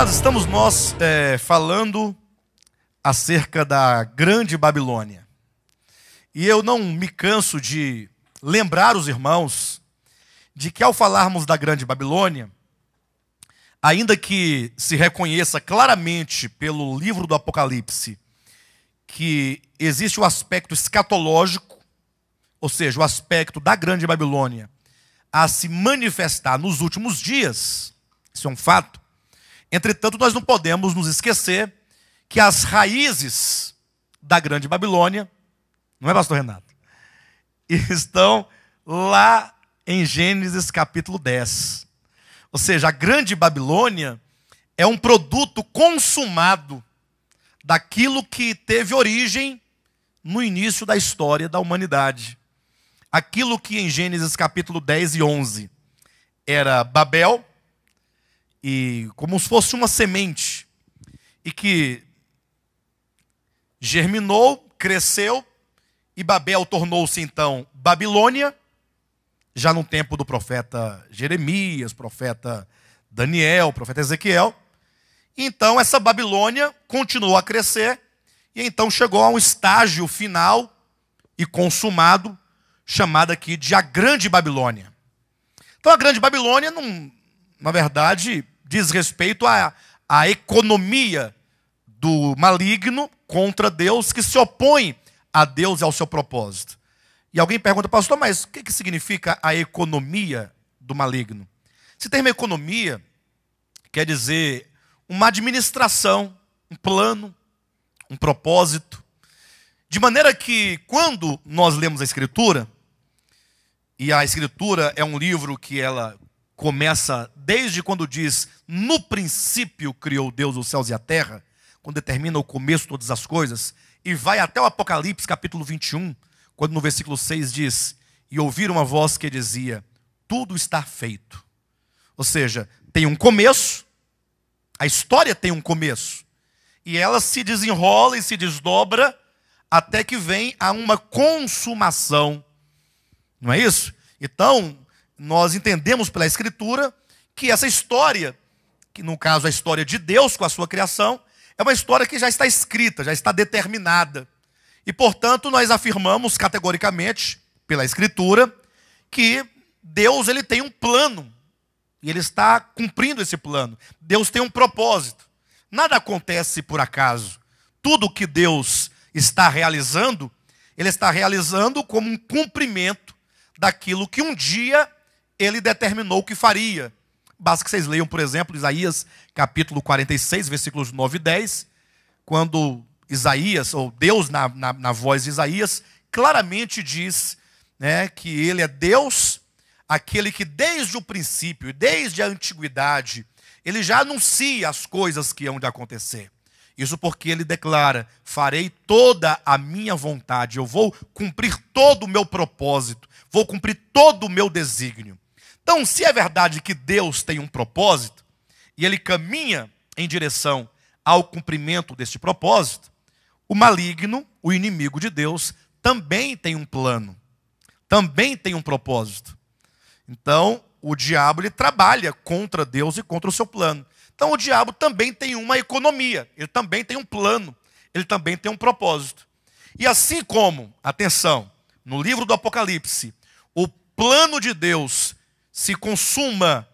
Amados, estamos falando acerca da Grande Babilônia. E eu não me canso de lembrar os irmãos de que ao falarmos da Grande Babilônia, ainda que se reconheça claramente pelo livro do Apocalipse que existe o aspecto escatológico, ou seja, o aspecto da Grande Babilônia a se manifestar nos últimos dias, isso é um fato. Entretanto, nós não podemos nos esquecer que as raízes da Grande Babilônia, não é, pastor Renato? Estão lá em Gênesis capítulo 10. Ou seja, a Grande Babilônia é um produto consumado daquilo que teve origem no início da história da humanidade. Aquilo que em Gênesis capítulo 10 e 11 era Babel, e como se fosse uma semente, e que germinou, cresceu, e Babel tornou-se então Babilônia, já no tempo do profeta Jeremias, profeta Daniel, profeta Ezequiel. Então essa Babilônia continuou a crescer, e então chegou a um estágio final e consumado, chamado aqui de a Grande Babilônia. Então a Grande Babilônia, na verdade, diz respeito à economia do maligno contra Deus, que se opõe a Deus e ao seu propósito. E alguém pergunta, pastor, mas o que significa a economia do maligno? Esse termo economia quer dizer uma administração, um plano, um propósito. De maneira que, quando nós lemos a Escritura, e a Escritura é um livro que ela começa desde quando diz, no princípio criou Deus os céus e a terra, quando determina o começo de todas as coisas, e vai até o Apocalipse capítulo 21, quando no versículo 6 diz, e ouviram uma voz que dizia, tudo está feito. Ou seja, tem um começo, a história tem um começo, e ela se desenrola e se desdobra até que vem a uma consumação. Não é isso? Então, nós entendemos pela Escritura que essa história, que no caso a história de Deus com a sua criação, é uma história que já está escrita, já está determinada. E, portanto, nós afirmamos categoricamente, pela Escritura, que Deus ele tem um plano. E ele está cumprindo esse plano. Deus tem um propósito. Nada acontece por acaso. Tudo que Deus está realizando, ele está realizando como um cumprimento daquilo que um dia ele determinou que faria. Basta que vocês leiam, por exemplo, Isaías capítulo 46, versículos 9 e 10, quando Isaías, ou Deus na voz de Isaías, claramente diz, né, que ele é Deus, aquele que desde o princípio, desde a antiguidade, ele já anuncia as coisas que hão de acontecer. Isso porque ele declara, farei toda a minha vontade, eu vou cumprir todo o meu propósito, vou cumprir todo o meu desígnio. Então, se é verdade que Deus tem um propósito, e ele caminha em direção ao cumprimento deste propósito, o maligno, o inimigo de Deus, também tem um plano, também tem um propósito. Então, o diabo ele trabalha contra Deus e contra o seu plano. Então, o diabo também tem uma economia, ele também tem um plano, ele também tem um propósito. E assim como, atenção, no livro do Apocalipse, o plano de Deus se consuma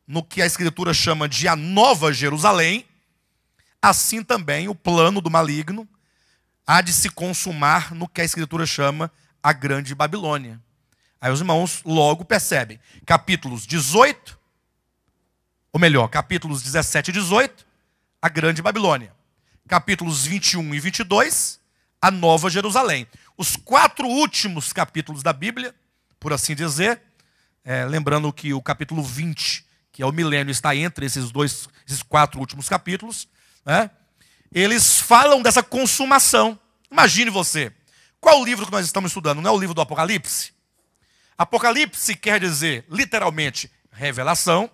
no que a Escritura chama de a Nova Jerusalém, assim também o plano do maligno há de se consumar no que a Escritura chama a Grande Babilônia. Aí os irmãos logo percebem, capítulos 18, ou melhor, capítulos 17 e 18, a Grande Babilônia. Capítulos 21 e 22, a Nova Jerusalém. Os 4 últimos capítulos da Bíblia, por assim dizer, lembrando que o capítulo 20, que é o milênio, está entre esses 4 últimos capítulos, né? Eles falam dessa consumação. Imagine você, qual o livro que nós estamos estudando? Não é o livro do Apocalipse? Apocalipse quer dizer, literalmente, revelação,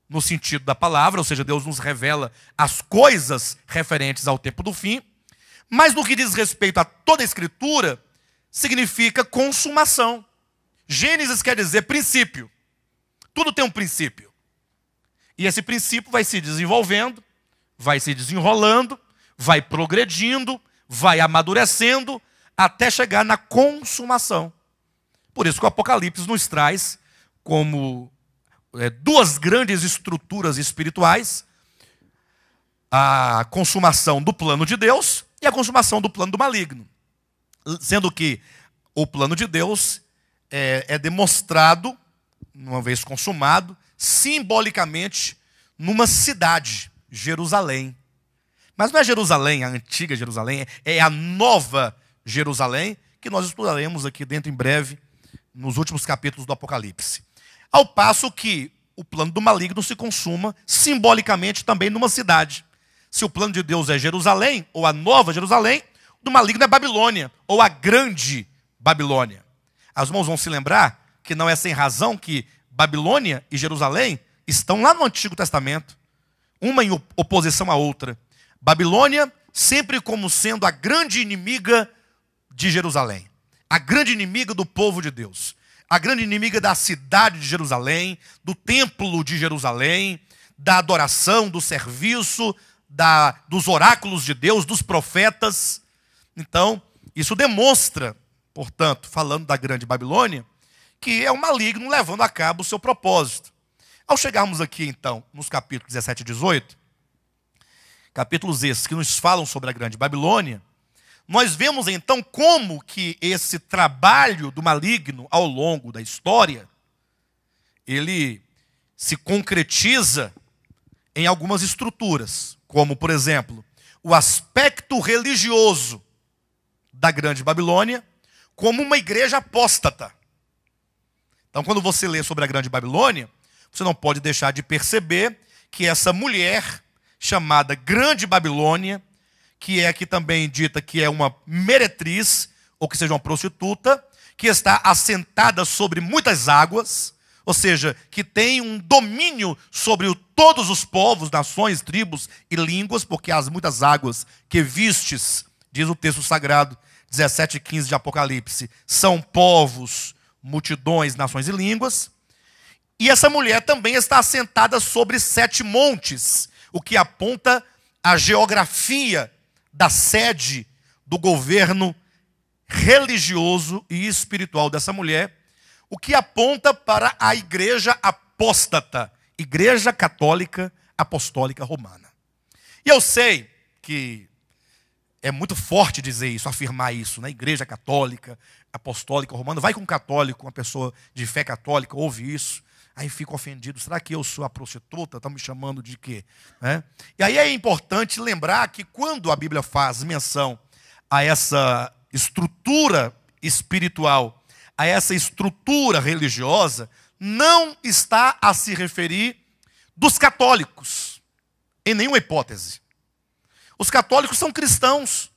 no sentido da palavra, ou seja, Deus nos revela as coisas referentes ao tempo do fim, mas no que diz respeito a toda a Escritura, significa consumação. Gênesis quer dizer princípio. Tudo tem um princípio. E esse princípio vai se desenvolvendo, vai se desenrolando, vai progredindo, vai amadurecendo, até chegar na consumação. Por isso que o Apocalipse nos traz como duas grandes estruturas espirituais: a consumação do plano de Deus e a consumação do plano do maligno. Sendo que o plano de Deus é demonstrado, uma vez consumado, simbolicamente numa cidade, Jerusalém. Mas não é Jerusalém, a antiga Jerusalém, é a nova Jerusalém, que nós estudaremos aqui dentro em breve, nos últimos capítulos do Apocalipse. Ao passo que o plano do maligno se consuma simbolicamente também numa cidade. Se o plano de Deus é Jerusalém, ou a nova Jerusalém, o do maligno é Babilônia, ou a grande Babilônia. Os irmãos vão se lembrar que não é sem razão que Babilônia e Jerusalém estão lá no Antigo Testamento, uma em oposição à outra. Babilônia sempre como sendo a grande inimiga de Jerusalém, a grande inimiga do povo de Deus, a grande inimiga da cidade de Jerusalém, do templo de Jerusalém, da adoração, do serviço, dos oráculos de Deus, dos profetas. Então, isso demonstra, portanto, falando da grande Babilônia, que é o maligno levando a cabo o seu propósito. Ao chegarmos aqui, então, nos capítulos 17 e 18, capítulos esses que nos falam sobre a grande Babilônia, nós vemos então como que esse trabalho do maligno ao longo da história, ele se concretiza em algumas estruturas, como, por exemplo, o aspecto religioso da grande Babilônia, como uma igreja apóstata. Então, quando você lê sobre a grande Babilônia, você não pode deixar de perceber que essa mulher chamada Grande Babilônia, que é aqui também dita que é uma meretriz, ou que seja uma prostituta, que está assentada sobre muitas águas, ou seja, que tem um domínio sobre todos os povos, nações, tribos e línguas, porque as muitas águas que vistes, diz o texto sagrado, 17 e 15 de Apocalipse, são povos, multidões, nações e línguas. E essa mulher também está assentada sobre 7 montes, o que aponta a geografia da sede do governo religioso e espiritual dessa mulher, o que aponta para a igreja apóstata, Igreja Católica Apostólica Romana. E eu sei que é muito forte dizer isso, afirmar isso, né? Igreja Católica Apostólica Romana. Vai com um católico, uma pessoa de fé católica, ouve isso, aí fica ofendido. Será que eu sou a prostituta? Estão me chamando de quê? E aí é importante lembrar que quando a Bíblia faz menção a essa estrutura espiritual, a essa estrutura religiosa, não está a se referir dos católicos, em nenhuma hipótese. Os católicos são cristãos,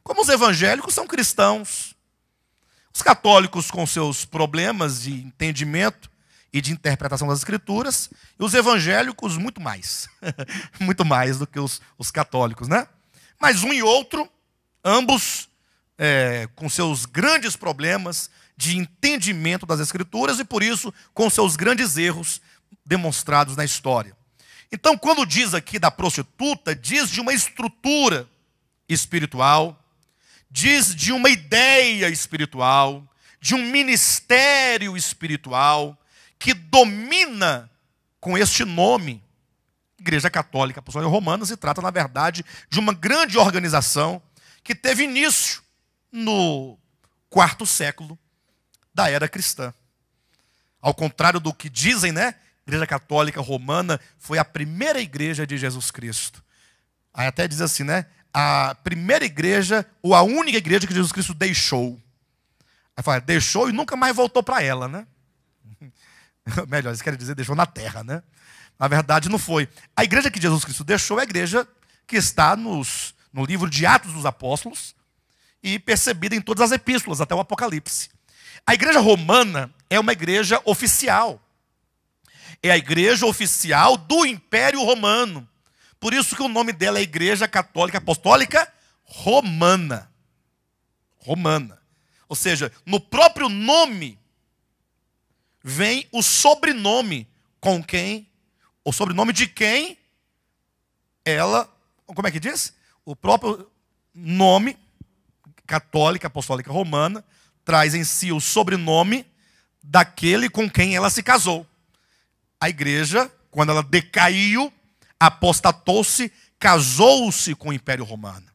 como os evangélicos são cristãos. Os católicos com seus problemas de entendimento e de interpretação das Escrituras, e os evangélicos muito mais, muito mais do que os católicos, né? Mas um e outro, ambos com seus grandes problemas de entendimento das Escrituras e, por isso, com seus grandes erros demonstrados na história. Então, quando diz aqui da prostituta, diz de uma estrutura espiritual, diz de uma ideia espiritual, de um ministério espiritual, que domina com este nome, Igreja Católica Apostólica Romana. Se trata, na verdade, de uma grande organização que teve início no 4º século da era cristã. Ao contrário do que dizem, né? Igreja Católica Romana foi a primeira igreja de Jesus Cristo. Aí até diz assim, né? A primeira igreja, ou a única igreja que Jesus Cristo deixou. Aí fala, deixou e nunca mais voltou para ela, né? Melhor, eles querem dizer deixou na terra, né? Na verdade não foi. A igreja que Jesus Cristo deixou é a igreja que está no livro de Atos dos Apóstolos e percebida em todas as epístolas, até o Apocalipse. A igreja romana é uma igreja oficial. É a igreja oficial do Império Romano. Por isso que o nome dela é Igreja Católica Apostólica Romana. Romana. Ou seja, no próprio nome vem o sobrenome com quem o sobrenome de quem ela, como é que diz? O próprio nome católica, apostólica romana, traz em si o sobrenome daquele com quem ela se casou. A igreja, quando ela decaiu, apostatou-se, casou-se com o Império Romano.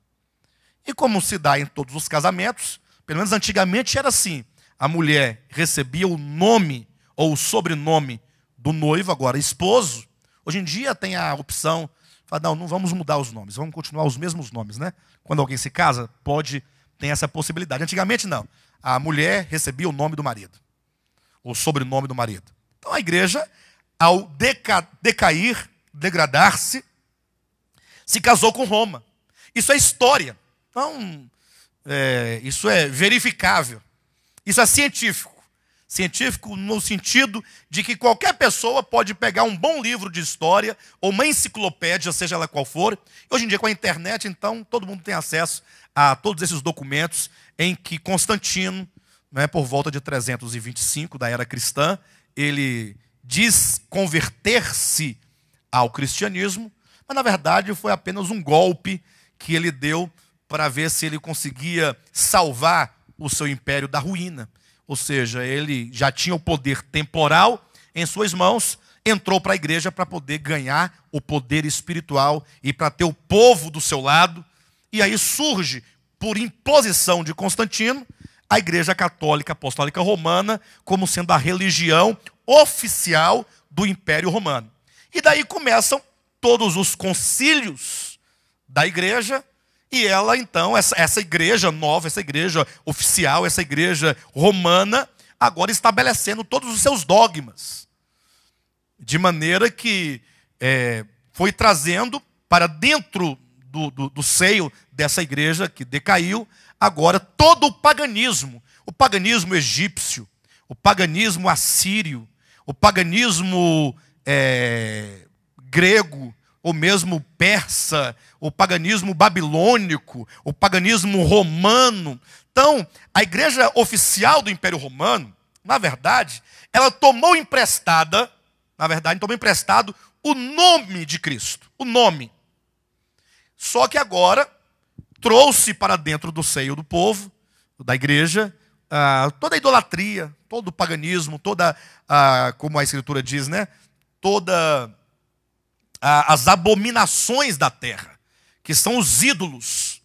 E como se dá em todos os casamentos, pelo menos antigamente era assim, a mulher recebia o nome ou o sobrenome do noivo, agora esposo. Hoje em dia tem a opção, fala, não vamos mudar os nomes, vamos continuar os mesmos nomes, né? Quando alguém se casa, tem essa possibilidade. Antigamente não, a mulher recebia o nome do marido, o sobrenome do marido. Então a igreja, ao decair, degradar-se, se casou com Roma. Isso é história. Então, isso é verificável. Isso é científico. Científico no sentido de que qualquer pessoa pode pegar um bom livro de história ou uma enciclopédia, seja ela qual for. Hoje em dia, com a internet, então, todo mundo tem acesso a todos esses documentos em que Constantino, né, por volta de 325 da era cristã, ele diz converter-se ao cristianismo, mas na verdade foi apenas um golpe que ele deu para ver se ele conseguia salvar o seu império da ruína. Ou seja, ele já tinha o poder temporal em suas mãos, entrou para a igreja para poder ganhar o poder espiritual e para ter o povo do seu lado. E aí surge, por imposição de Constantino, a Igreja Católica Apostólica Romana como sendo a religião oficial do Império Romano. E daí começam todos os concílios da igreja, e ela então, essa igreja nova, essa igreja oficial, essa igreja romana, agora estabelecendo todos os seus dogmas. De maneira que foi trazendo para dentro do seio dessa igreja que decaiu, agora todo o paganismo egípcio, o paganismo assírio, o paganismo grego, ou mesmo persa, o paganismo babilônico, o paganismo romano. Então, a igreja oficial do Império Romano, na verdade, ela tomou emprestado o nome de Cristo, o nome. Só que agora trouxe para dentro do seio do povo, da igreja, toda a idolatria, todo o paganismo, como a Escritura diz, né? As abominações da terra, que são os ídolos.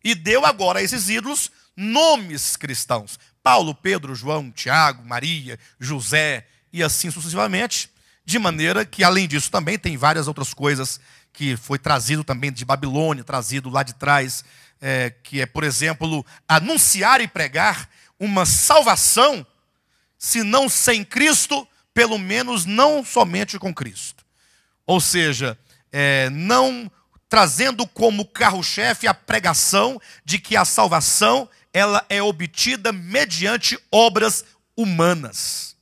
E deu agora a esses ídolos nomes cristãos. Paulo, Pedro, João, Tiago, Maria, José e assim sucessivamente. De maneira que, além disso, também tem várias outras coisas que foi trazido também de Babilônia, trazido lá de trás, que é, por exemplo, anunciar e pregar uma salvação, se não sem Cristo, pelo menos não somente com Cristo. Ou seja, não trazendo como carro-chefe a pregação de que a salvação ela é obtida mediante obras humanas.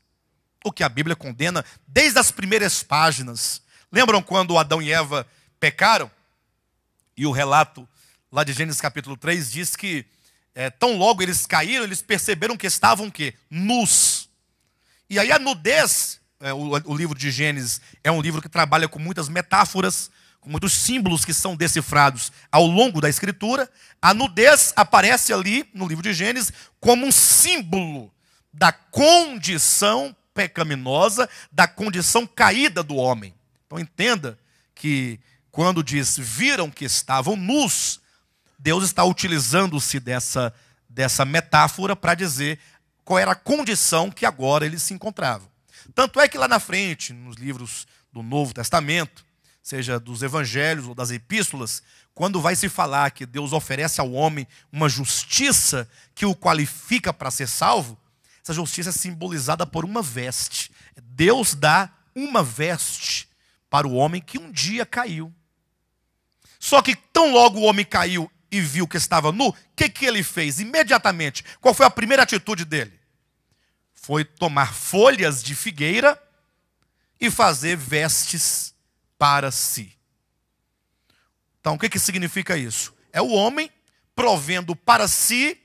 O que a Bíblia condena desde as primeiras páginas. Lembram quando Adão e Eva pecaram? E o relato lá de Gênesis capítulo 3 diz que tão logo eles caíram, eles perceberam que estavam o quê? Nus. E aí a nudez, o livro de Gênesis é um livro que trabalha com muitas metáforas, com muitos símbolos que são decifrados ao longo da Escritura. A nudez aparece ali no livro de Gênesis como um símbolo da condição pecaminosa, da condição caída do homem. Então entenda que quando diz viram que estavam nus, Deus está utilizando-se dessa metáfora para dizer qual era a condição que agora eles se encontravam. Tanto é que lá na frente, nos livros do Novo Testamento, seja dos evangelhos ou das epístolas, quando vai se falar que Deus oferece ao homem uma justiça que o qualifica para ser salvo, essa justiça é simbolizada por uma veste. Deus dá uma veste para o homem que um dia caiu. Só que tão logo o homem caiu e viu que estava nu, o que ele fez? Imediatamente, qual foi a primeira atitude dele? Foi tomar folhas de figueira e fazer vestes para si. Então, o que significa isso? É o homem provendo para si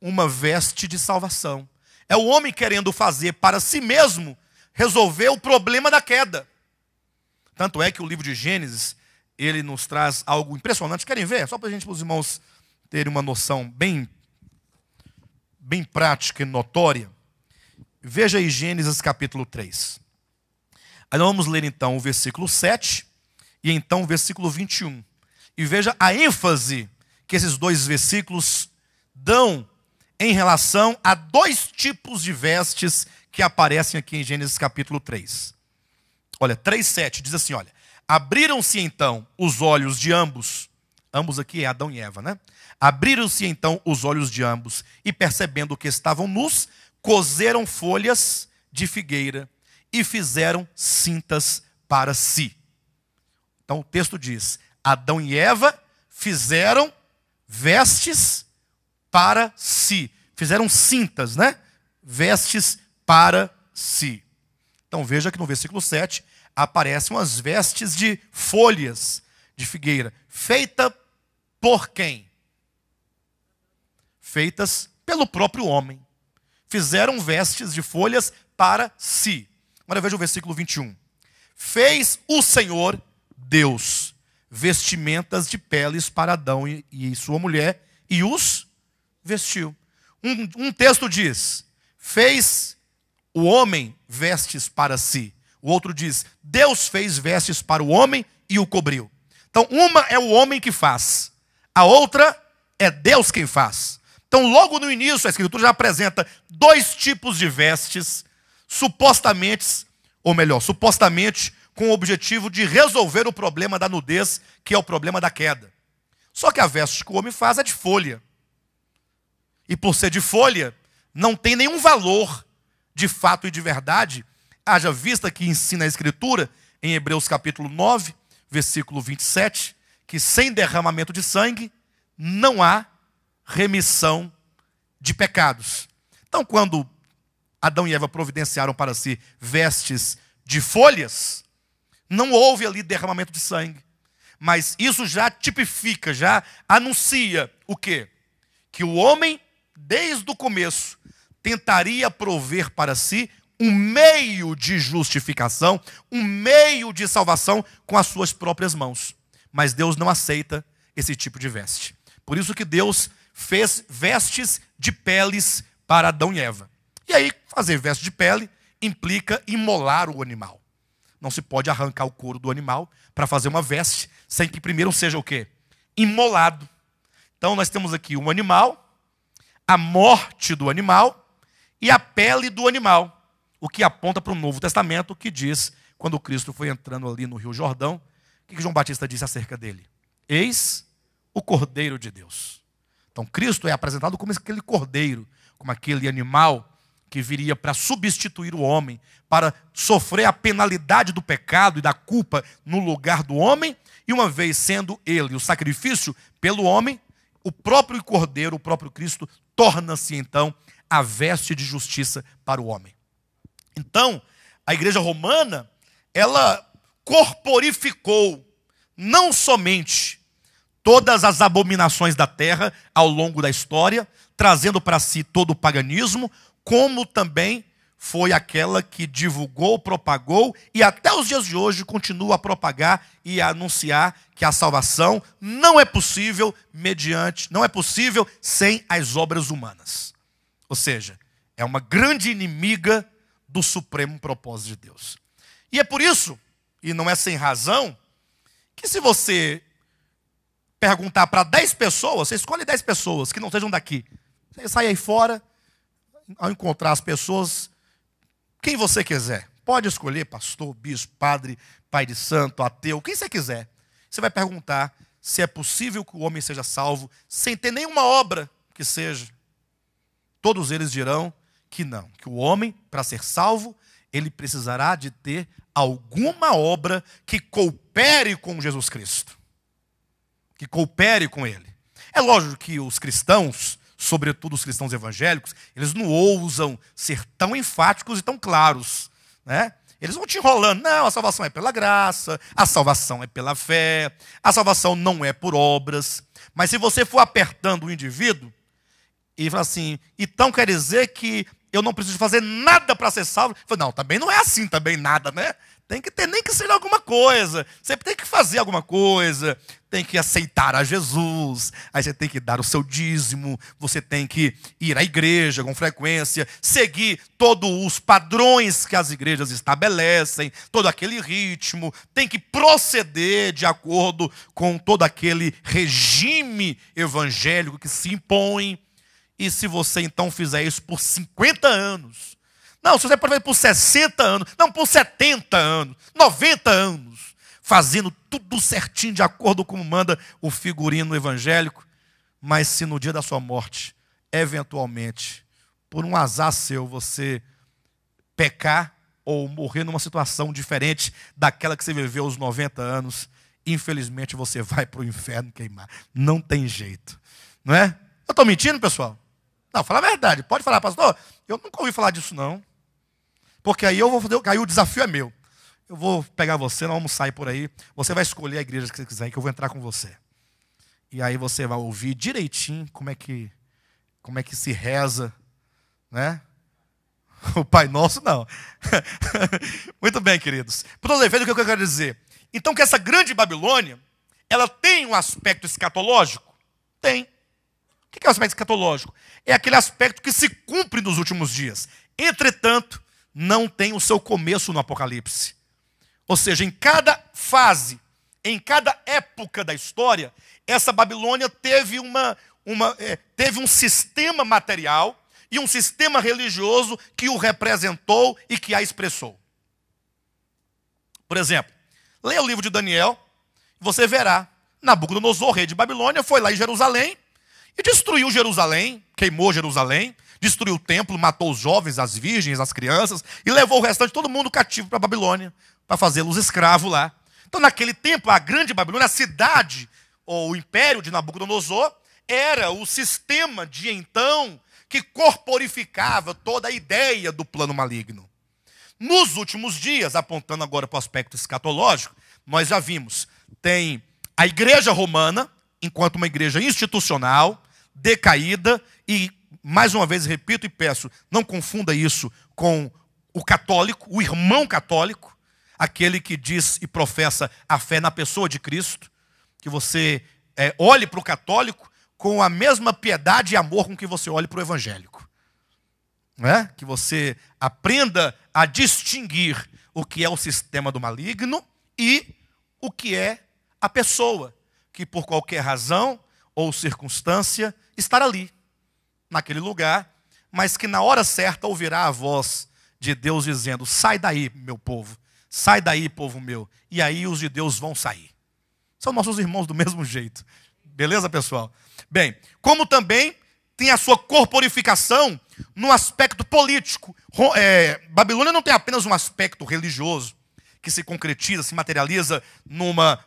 uma veste de salvação. É o homem querendo fazer para si mesmo resolver o problema da queda. Tanto é que o livro de Gênesis, ele nos traz algo impressionante. Querem ver? Só para os irmãos terem uma noção bem prática e notória. Veja aí Gênesis capítulo 3. Aí nós vamos ler então o versículo 7 e então o versículo 21. E veja a ênfase que esses dois versículos dão em relação a dois tipos de vestes que aparecem aqui em Gênesis capítulo 3. Olha, 3:7 diz assim, olha: abriram-se então os olhos de ambos aqui é Adão e Eva, né? Abriram-se então os olhos de ambos e, percebendo que estavam nus, coseram folhas de figueira e fizeram cintas para si. Então o texto diz: Adão e Eva fizeram vestes para si. Fizeram cintas, né? Vestes para si. Então veja que no versículo 7 aparecem umas vestes de folhas de figueira. Feita por quem? Feitas pelo próprio homem. Fizeram vestes de folhas para si. Agora veja o versículo 21. Fez o Senhor Deus vestimentas de peles para Adão e sua mulher e os vestiu. Um texto diz: fez o homem vestes para si. O outro diz: Deus fez vestes para o homem e o cobriu. Então uma é o homem que faz, a outra é Deus quem faz. Então logo no início a Escritura já apresenta dois tipos de vestes, supostamente com o objetivo de resolver o problema da nudez, que é o problema da queda. Só que a veste que o homem faz é de folha. E por ser de folha, não tem nenhum valor de fato e de verdade, haja vista que ensina a Escritura, em Hebreus capítulo 9, versículo 27, que sem derramamento de sangue não há remissão de pecados. Então, quando Adão e Eva providenciaram para si vestes de folhas, não houve ali derramamento de sangue. Mas isso já tipifica, já anuncia o quê? Que o homem, desde o começo, tentaria prover para si um meio de justificação, um meio de salvação com as suas próprias mãos. Mas Deus não aceita esse tipo de veste. Por isso que Deus fez vestes de peles para Adão e Eva. E aí, fazer veste de pele implica imolar o animal. Não se pode arrancar o couro do animal para fazer uma veste sem que primeiro seja o quê? Imolado. Então nós temos aqui um animal, a morte do animal e a pele do animal. O que aponta para o Novo Testamento, que diz, quando Cristo foi entrando ali no Rio Jordão, o que João Batista disse acerca dele? Eis o Cordeiro de Deus. Então Cristo é apresentado como aquele cordeiro, como aquele animal que viria para substituir o homem, para sofrer a penalidade do pecado e da culpa no lugar do homem, e uma vez sendo ele o sacrifício pelo homem, o próprio cordeiro, o próprio Cristo, torna-se então a veste de justiça para o homem. Então, a igreja romana, ela corporificou não somente todas as abominações da terra ao longo da história, trazendo para si todo o paganismo, como também foi aquela que divulgou, propagou e até os dias de hoje continua a propagar e a anunciar que a salvação não é possível sem as obras humanas. Ou seja, é uma grande inimiga do supremo propósito de Deus. E é por isso, e não é sem razão, que se você perguntar para 10 pessoas, você escolhe 10 pessoas que não sejam daqui. Você sai aí fora, ao encontrar as pessoas, quem você quiser. Pode escolher pastor, bispo, padre, pai de santo, ateu, quem você quiser. Você vai perguntar se é possível que o homem seja salvo sem ter nenhuma obra que seja. Todos eles dirão que não, que o homem, para ser salvo, ele precisará de ter alguma obra que coopere com Jesus Cristo. Que coopere com ele. É lógico que os cristãos, sobretudo os cristãos evangélicos, eles não ousam ser tão enfáticos e tão claros, né? Eles vão te enrolando. Não, a salvação é pela graça, a salvação é pela fé, a salvação não é por obras. Mas se você for apertando o indivíduo e falar assim, então quer dizer que eu não preciso fazer nada para ser salvo. Eu falei, não, também não é assim, também nada, né? Tem que ter nem que ser alguma coisa. Você tem que fazer alguma coisa. Tem que aceitar a Jesus. Aí você tem que dar o seu dízimo. Você tem que ir à igreja com frequência. Seguir todos os padrões que as igrejas estabelecem. Todo aquele ritmo. Tem que proceder de acordo com todo aquele regime evangélico que se impõe. E se você então fizer isso por 50 anos... Não, se você pode fazer por 60 anos, não, por 70 anos, 90 anos, fazendo tudo certinho de acordo com como manda o figurino evangélico, mas se no dia da sua morte, eventualmente, por um azar seu, você pecar ou morrer numa situação diferente daquela que você viveu aos 90 anos, infelizmente você vai para o inferno queimar. Não tem jeito, não é? Eu estou mentindo, pessoal? Não, fala a verdade. Pode falar, pastor, eu nunca ouvi falar disso, não. Porque aí eu vou fazer, aí o desafio é meu. Eu vou pegar você, nós vamos sair por aí. Você vai escolher a igreja que você quiser, que eu vou entrar com você. E aí você vai ouvir direitinho como é que se reza, né? O Pai Nosso, não. Muito bem, queridos. Por todo efeito, o que eu quero dizer? Então, que essa grande Babilônia, ela tem um aspecto escatológico? Tem. O que é o aspecto escatológico? É aquele aspecto que se cumpre nos últimos dias. Entretanto, não tem o seu começo no Apocalipse. Ou seja, em cada fase, em cada época da história, essa Babilônia teve teve um sistema material e um sistema religioso que o representou e que a expressou. Por exemplo, leia o livro de Daniel, você verá, Nabucodonosor, rei de Babilônia, foi lá em Jerusalém e destruiu Jerusalém, queimou Jerusalém, destruiu o templo, matou os jovens, as virgens, as crianças, e levou o restante, todo mundo cativo para a Babilônia, para fazê-los escravos lá. Então, naquele tempo, a grande Babilônia, a cidade, ou o império de Nabucodonosor, era o sistema de então que corporificava toda a ideia do plano maligno. Nos últimos dias, apontando agora para o aspecto escatológico, nós já vimos, tem a igreja romana, enquanto uma igreja institucional, decaída e, mais uma vez, repito e peço, não confunda isso com o católico, o irmão católico, aquele que diz e professa a fé na pessoa de Cristo, que você olhe para o católico com a mesma piedade e amor com que você olhe para o evangélico. Não é? Que você aprenda a distinguir o que é o sistema do maligno e o que é a pessoa, que por qualquer razão ou circunstância estará ali, naquele lugar, mas que na hora certa ouvirá a voz de Deus dizendo: sai daí, meu povo, sai daí, povo meu. E aí os de Deus vão sair. São nossos irmãos do mesmo jeito. Beleza, pessoal? Bem, como também tem a sua corporificação no aspecto político. Babilônia não tem apenas um aspecto religioso, que se concretiza, se materializa numa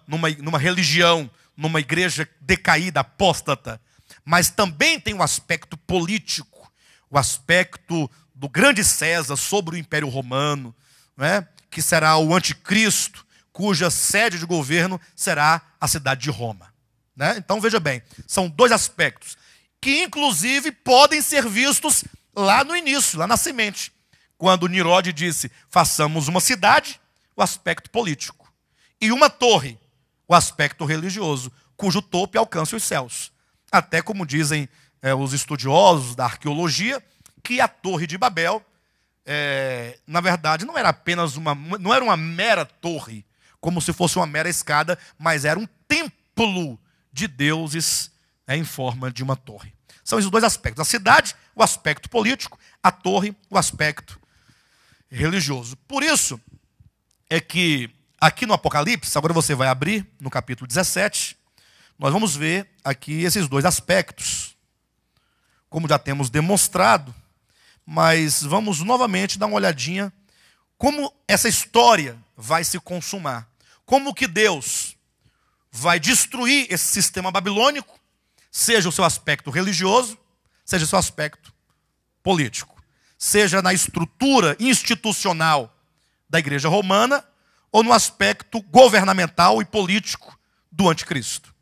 religião, numa igreja decaída, apóstata, mas também tem um aspecto político, o aspecto do grande César sobre o Império Romano, né? Que será o anticristo, cuja sede de governo será a cidade de Roma. Né? Então veja bem, são dois aspectos que inclusive podem ser vistos lá no início, lá na semente. Quando Nirode disse, façamos uma cidade, o aspecto político, e uma torre, o aspecto religioso, cujo topo alcança os céus. Até como dizem os estudiosos da arqueologia, que a Torre de Babel, na verdade, não era apenas não era uma mera torre, como se fosse uma mera escada, mas era um templo de deuses em forma de uma torre. São esses dois aspectos. A cidade, o aspecto político, a torre, o aspecto religioso. Por isso é que aqui no Apocalipse, agora você vai abrir no capítulo 17, nós vamos ver aqui esses dois aspectos, como já temos demonstrado, mas vamos novamente dar uma olhadinha como essa história vai se consumar. Como que Deus vai destruir esse sistema babilônico, seja o seu aspecto religioso, seja o seu aspecto político, seja na estrutura institucional da igreja romana, ou no aspecto governamental e político do anticristo.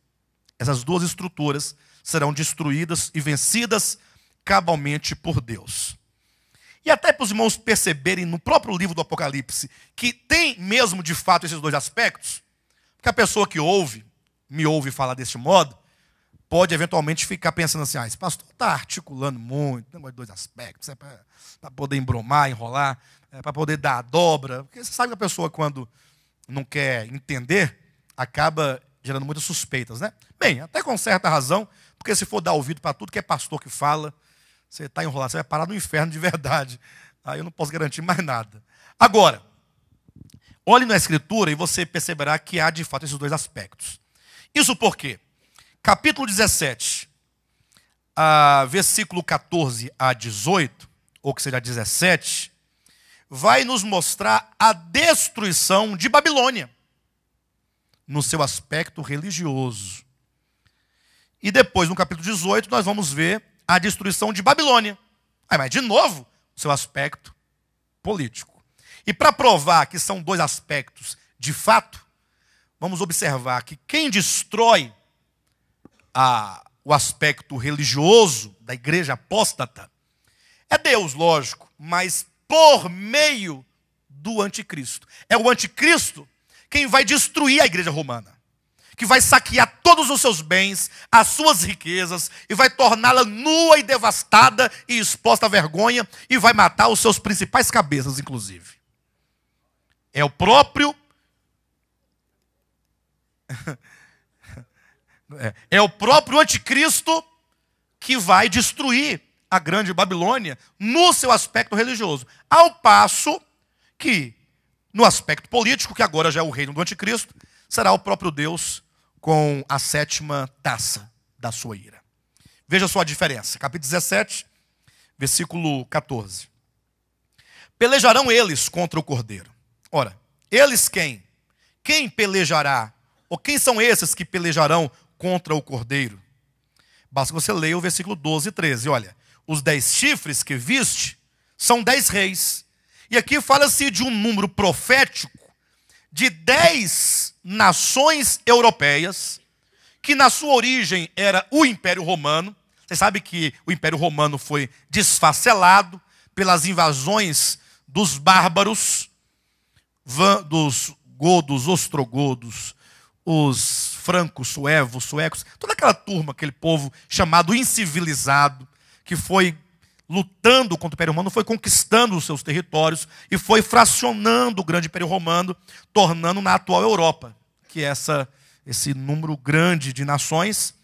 Essas duas estruturas serão destruídas e vencidas cabalmente por Deus. E até para os irmãos perceberem no próprio livro do Apocalipse que tem mesmo de fato esses dois aspectos, porque a pessoa que me ouve falar deste modo, pode eventualmente ficar pensando assim, esse pastor está articulando muito, negócio de dois aspectos, é para poder embromar, enrolar, é para poder dar a dobra. Porque você sabe que a pessoa, quando não quer entender, acaba gerando muitas suspeitas, né? Bem, até com certa razão, porque se for dar ouvido para tudo que é pastor que fala, você está enrolado, você vai parar no inferno de verdade. Aí eu não posso garantir mais nada. Agora, olhe na Escritura e você perceberá que há de fato esses dois aspectos. Isso por quê? Capítulo 17, versículo 14 a 18, ou que seja 17, vai nos mostrar a destruição de Babilônia, no seu aspecto religioso. E depois, no capítulo 18, nós vamos ver a destruição de Babilônia. Mas, de novo, o seu aspecto político. E para provar que são dois aspectos de fato, vamos observar que quem destrói o aspecto religioso da igreja apóstata é Deus, lógico, mas por meio do anticristo. É o anticristo quem vai destruir a igreja romana, que vai saquear todos os seus bens, as suas riquezas, e vai torná-la nua e devastada e exposta à vergonha, e vai matar os seus principais cabeças, inclusive. É o próprio anticristo que vai destruir a grande Babilônia no seu aspecto religioso. Ao passo que, no aspecto político, que agora já é o reino do anticristo, será o próprio Deus com a 7ª taça da sua ira. Veja só a diferença. Capítulo 17, versículo 14. Pelejarão eles contra o Cordeiro. Ora, eles quem? Quem pelejará? Ou quem são esses que pelejarão contra o Cordeiro? Basta que você leia o versículo 12 e 13. Olha, os 10 chifres que viste são 10 reis. E aqui fala-se de um número profético de 10 nações europeias, que na sua origem era o Império Romano. Você sabe que o Império Romano foi desfacelado pelas invasões dos bárbaros, dos godos, ostrogodos, os francos, suecos, toda aquela turma, aquele povo chamado incivilizado, que foi lutando contra o Império Romano, foi conquistando os seus territórios e foi fracionando o grande Império Romano, tornando na atual Europa, que é esse número grande de nações,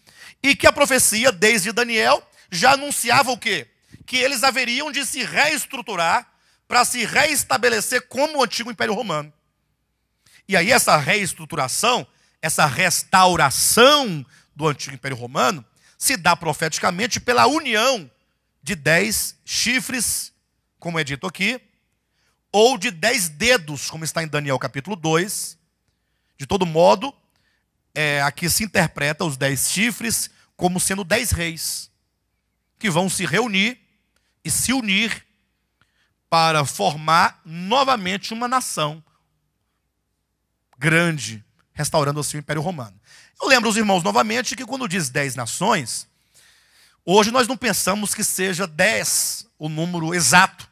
e que a profecia, desde Daniel, já anunciava o quê? Que eles haveriam de se reestruturar para se reestabelecer como o antigo Império Romano. E aí essa reestruturação, essa restauração do antigo Império Romano, se dá profeticamente pela união de 10 chifres, como é dito aqui, ou de 10 dedos, como está em Daniel capítulo 2. De todo modo, aqui se interpreta os 10 chifres como sendo 10 reis, que vão se reunir e se unir para formar novamente uma nação grande, restaurando assim o Império Romano. Eu lembro os irmãos novamente que quando diz 10 nações, hoje nós não pensamos que seja 10 o número exato.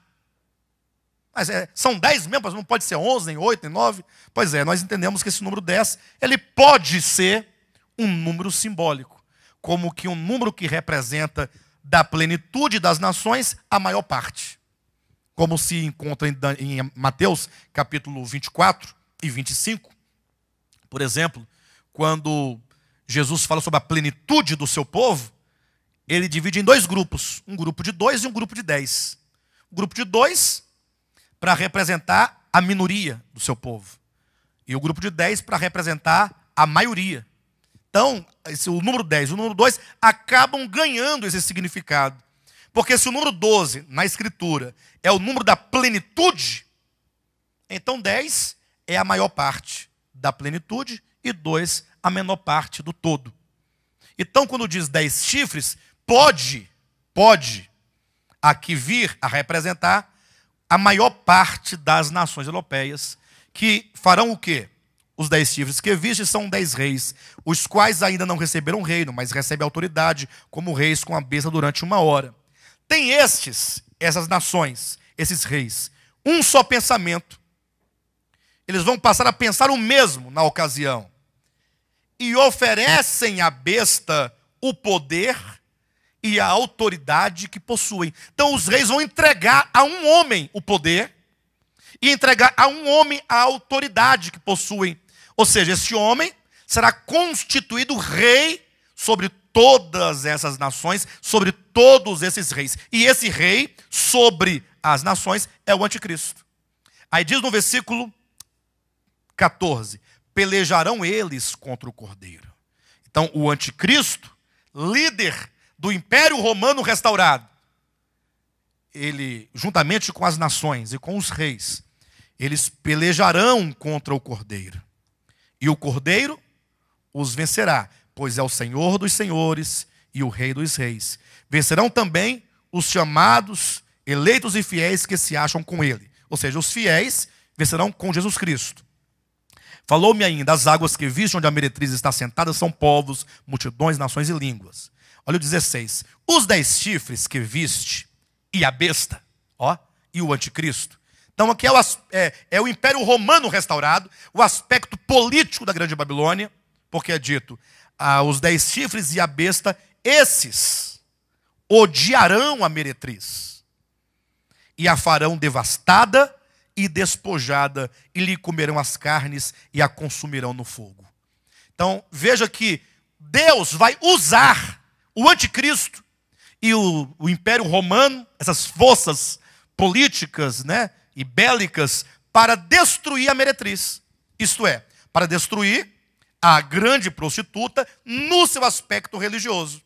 Mas são 10 mesmo, mas não pode ser 11, nem 8, nem 9. Pois é, nós entendemos que esse número 10, ele pode ser um número simbólico, como que um número que representa da plenitude das nações a maior parte. Como se encontra em Mateus capítulo 24 e 25. Por exemplo, quando Jesus fala sobre a plenitude do seu povo, ele divide em 2 grupos, um grupo de 2 e um grupo de 10. O grupo de 2 para representar a minoria do seu povo, e o grupo de 10 para representar a maioria. Então, o número 10 e o número 2 acabam ganhando esse significado, porque se o número 12 na Escritura é o número da plenitude, então 10 é a maior parte da plenitude e 2 a menor parte do todo. Então, quando diz 10 chifres, pode aqui vir a representar a maior parte das nações europeias, que farão o quê? Os 10 chifres que viste são 10 reis, os quais ainda não receberam reino, mas recebem autoridade como reis com a besta durante 1 hora. Tem essas nações, esses reis, um só pensamento. Eles vão passar a pensar o mesmo na ocasião. E oferecem à besta o poder e a autoridade que possuem. Então os reis vão entregar a um homem o poder e entregar a um homem a autoridade que possuem. Ou seja, esse homem será constituído rei sobre todas essas nações, sobre todos esses reis. E esse rei sobre as nações é o anticristo. Aí diz no versículo 14, pelejarão eles contra o cordeiro. Então o anticristo, líder do Império Romano restaurado, ele, juntamente com as nações e com os reis, eles pelejarão contra o cordeiro. E o cordeiro os vencerá, pois é o Senhor dos senhores e o Rei dos reis. Vencerão também os chamados, eleitos e fiéis que se acham com ele. Ou seja, os fiéis vencerão com Jesus Cristo. Falou-me ainda, as águas que viste onde a meretriz está sentada são povos, multidões, nações e línguas. Olha o 16. Os 10 chifres que viste e a besta, e o anticristo. Então aqui é o Império Romano restaurado, o aspecto político da Grande Babilônia, porque é dito, os 10 chifres e a besta, esses odiarão a meretriz e a farão devastada e despojada, e lhe comerão as carnes e a consumirão no fogo. Então veja que Deus vai usar o anticristo e o Império Romano, essas forças políticas, e bélicas, para destruir a meretriz. Isto é, para destruir a grande prostituta no seu aspecto religioso.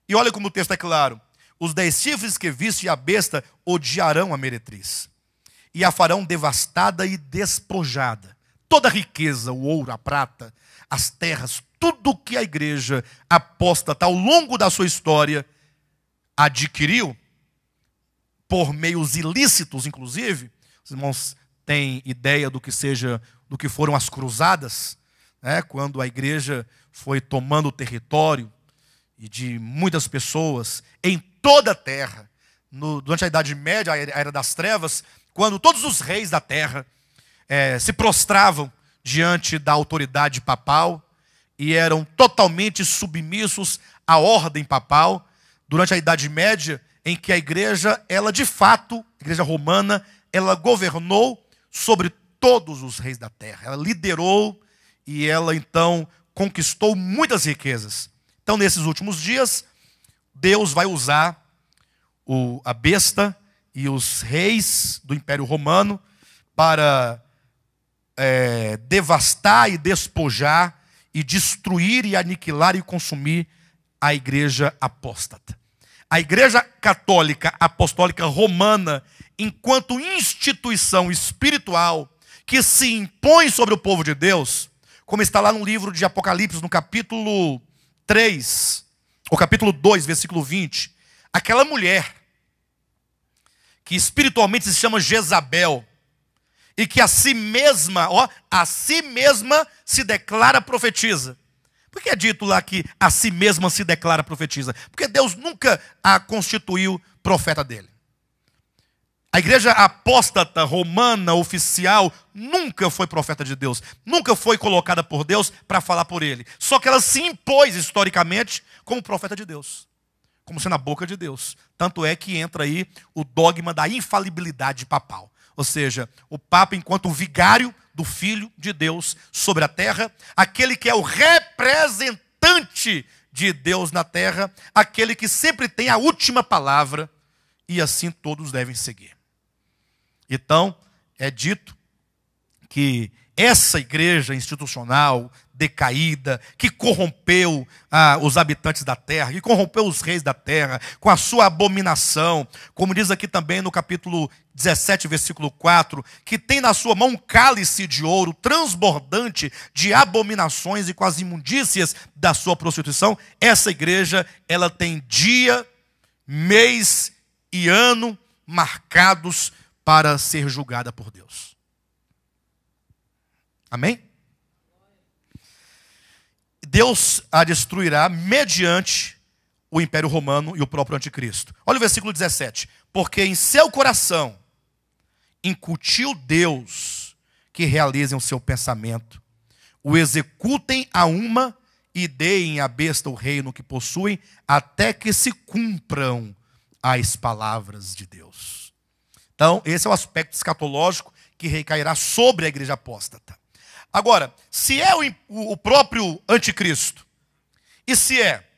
E olha como o texto é claro. Os 10 chifres que viste e a besta odiarão a meretriz e a farão devastada e despojada. Toda a riqueza, o ouro, a prata, as terras, tudo que a igreja apóstata ao longo da sua história adquiriu, por meios ilícitos, inclusive. Os irmãos têm ideia do que foram as cruzadas, quando a igreja foi tomando o território e de muitas pessoas em toda a terra, durante a Idade Média, a Era das Trevas, quando todos os reis da terra se prostravam diante da autoridade papal e eram totalmente submissos à ordem papal, durante a Idade Média, em que a igreja, ela de fato, a igreja romana, ela governou sobre todos os reis da terra. Ela liderou e ela então conquistou muitas riquezas. Então nesses últimos dias, Deus vai usar a besta e os reis do Império Romano para devastar e despojar e destruir e aniquilar e consumir a igreja apóstata. A igreja católica apostólica romana, enquanto instituição espiritual que se impõe sobre o povo de Deus, como está lá no livro de Apocalipse, no capítulo 3, ou capítulo 2, versículo 20, aquela mulher que espiritualmente se chama Jezabel, e que a si mesma se declara profetiza. Por que é dito lá que a si mesma se declara profetiza? Porque Deus nunca a constituiu profeta dele. A igreja apóstata romana oficial nunca foi profeta de Deus, nunca foi colocada por Deus para falar por ele. Só que ela se impôs historicamente como profeta de Deus, como sendo a boca de Deus. Tanto é que entra aí o dogma da infalibilidade papal. Ou seja, o Papa enquanto vigário do Filho de Deus sobre a terra, aquele que é o representante de Deus na terra, aquele que sempre tem a última palavra, e assim todos devem seguir. Então, é dito que essa igreja institucional decaída, que corrompeu os habitantes da terra, que corrompeu os reis da terra, com a sua abominação, como diz aqui também no capítulo 17, versículo 4, que tem na sua mão um cálice de ouro transbordante de abominações e com as imundícias da sua prostituição, essa igreja, ela tem dia, mês e ano marcados para ser julgada por Deus. Amém? Deus a destruirá mediante o Império Romano e o próprio Anticristo. Olha o versículo 17. Porque em seu coração incutiu Deus que realizem o seu pensamento, o executem a uma e deem à besta o reino que possuem, até que se cumpram as palavras de Deus. Então, esse é o aspecto escatológico que recairá sobre a igreja apóstata. Agora, se é o próprio anticristo, e se é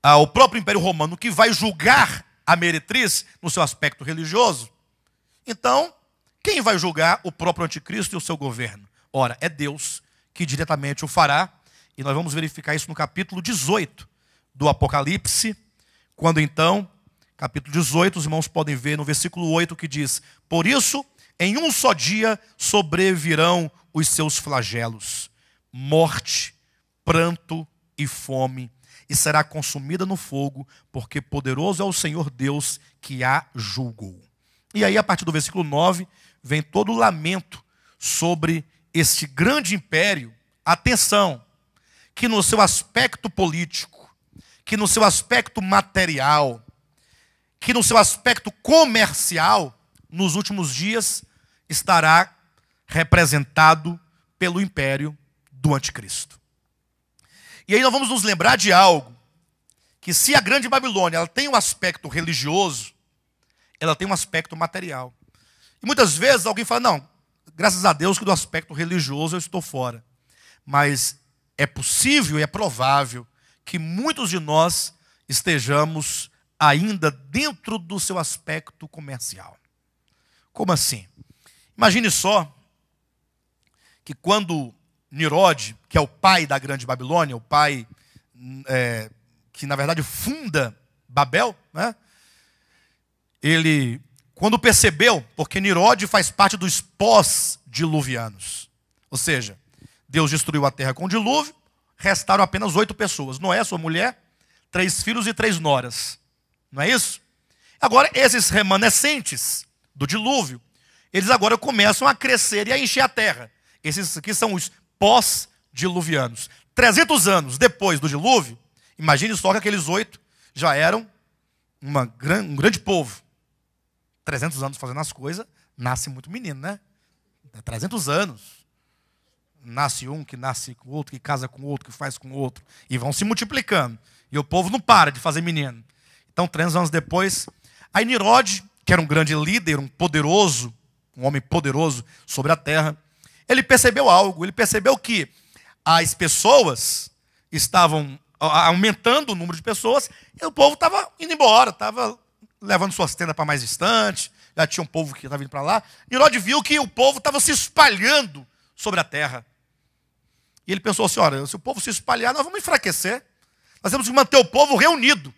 o próprio Império Romano que vai julgar a meretriz no seu aspecto religioso, então, quem vai julgar o próprio anticristo e o seu governo? Ora, é Deus que diretamente o fará, e nós vamos verificar isso no capítulo 18 do Apocalipse, quando então, capítulo 18, os irmãos podem ver no versículo 8 que diz: por isso, em um só dia sobrevirão os seus flagelos, morte, pranto e fome, e será consumida no fogo, porque poderoso é o Senhor Deus que a julgou. E aí, a partir do versículo 9, vem todo o lamento sobre este grande império. Atenção, que no seu aspecto político, que no seu aspecto material, que no seu aspecto comercial, nos últimos dias, estará representado pelo império do anticristo. E aí nós vamos nos lembrar de algo, que se a grande Babilônia ela tem um aspecto religioso, ela tem um aspecto material. E muitas vezes alguém fala, não, graças a Deus que do aspecto religioso eu estou fora. Mas é possível e é provável que muitos de nós estejamos ainda dentro do seu aspecto comercial. Como assim? Imagine só que quando Nimrod, que é o pai da grande Babilônia, o pai que na verdade funda Babel, né? Ele, quando percebeu, porque Nimrod faz parte dos pós-diluvianos, ou seja, Deus destruiu a terra com o dilúvio, restaram apenas 8 pessoas. Noé, sua mulher, 3 filhos e 3 noras. Não é isso? Agora, esses remanescentes do dilúvio, eles agora começam a crescer e a encher a terra. Esses aqui são os pós-diluvianos. 300 anos depois do dilúvio, imagine só que aqueles 8 já eram um grande povo. 300 anos fazendo as coisas, nasce muito menino, né? 300 anos. Nasce um, que nasce com outro, que casa com outro, que faz com outro. E vão se multiplicando. E o povo não para de fazer menino. Então, 300 anos depois, aí Nimrod, que era um grande líder, um homem poderoso sobre a terra, ele percebeu algo. Ele percebeu que as pessoas estavam aumentando o número de pessoas e o povo estava indo embora, estava levando suas tendas para mais distante, já tinha um povo que estava indo para lá. Nimrod viu que o povo estava se espalhando sobre a terra. E ele pensou assim, olha, se o povo se espalhar, nós vamos enfraquecer. Nós temos que manter o povo reunido.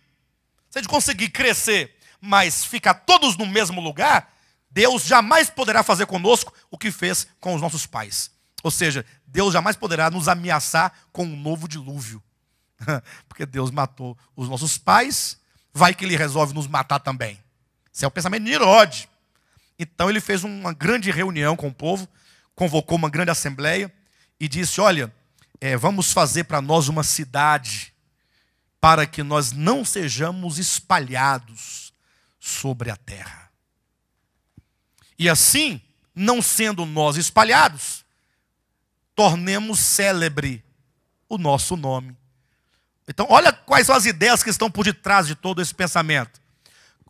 Se a gente conseguir crescer, mas ficar todos no mesmo lugar, Deus jamais poderá fazer conosco o que fez com os nossos pais. Ou seja, Deus jamais poderá nos ameaçar com um novo dilúvio. Porque Deus matou os nossos pais, vai que ele resolve nos matar também. Esse é o pensamento de Nimrod. Então ele fez uma grande reunião com o povo, convocou uma grande assembleia e disse, olha, vamos fazer para nós uma cidade para que nós não sejamos espalhados sobre a terra. E assim, não sendo nós espalhados, tornemos célebre o nosso nome. Então, olha quais são as ideias que estão por detrás de todo esse pensamento.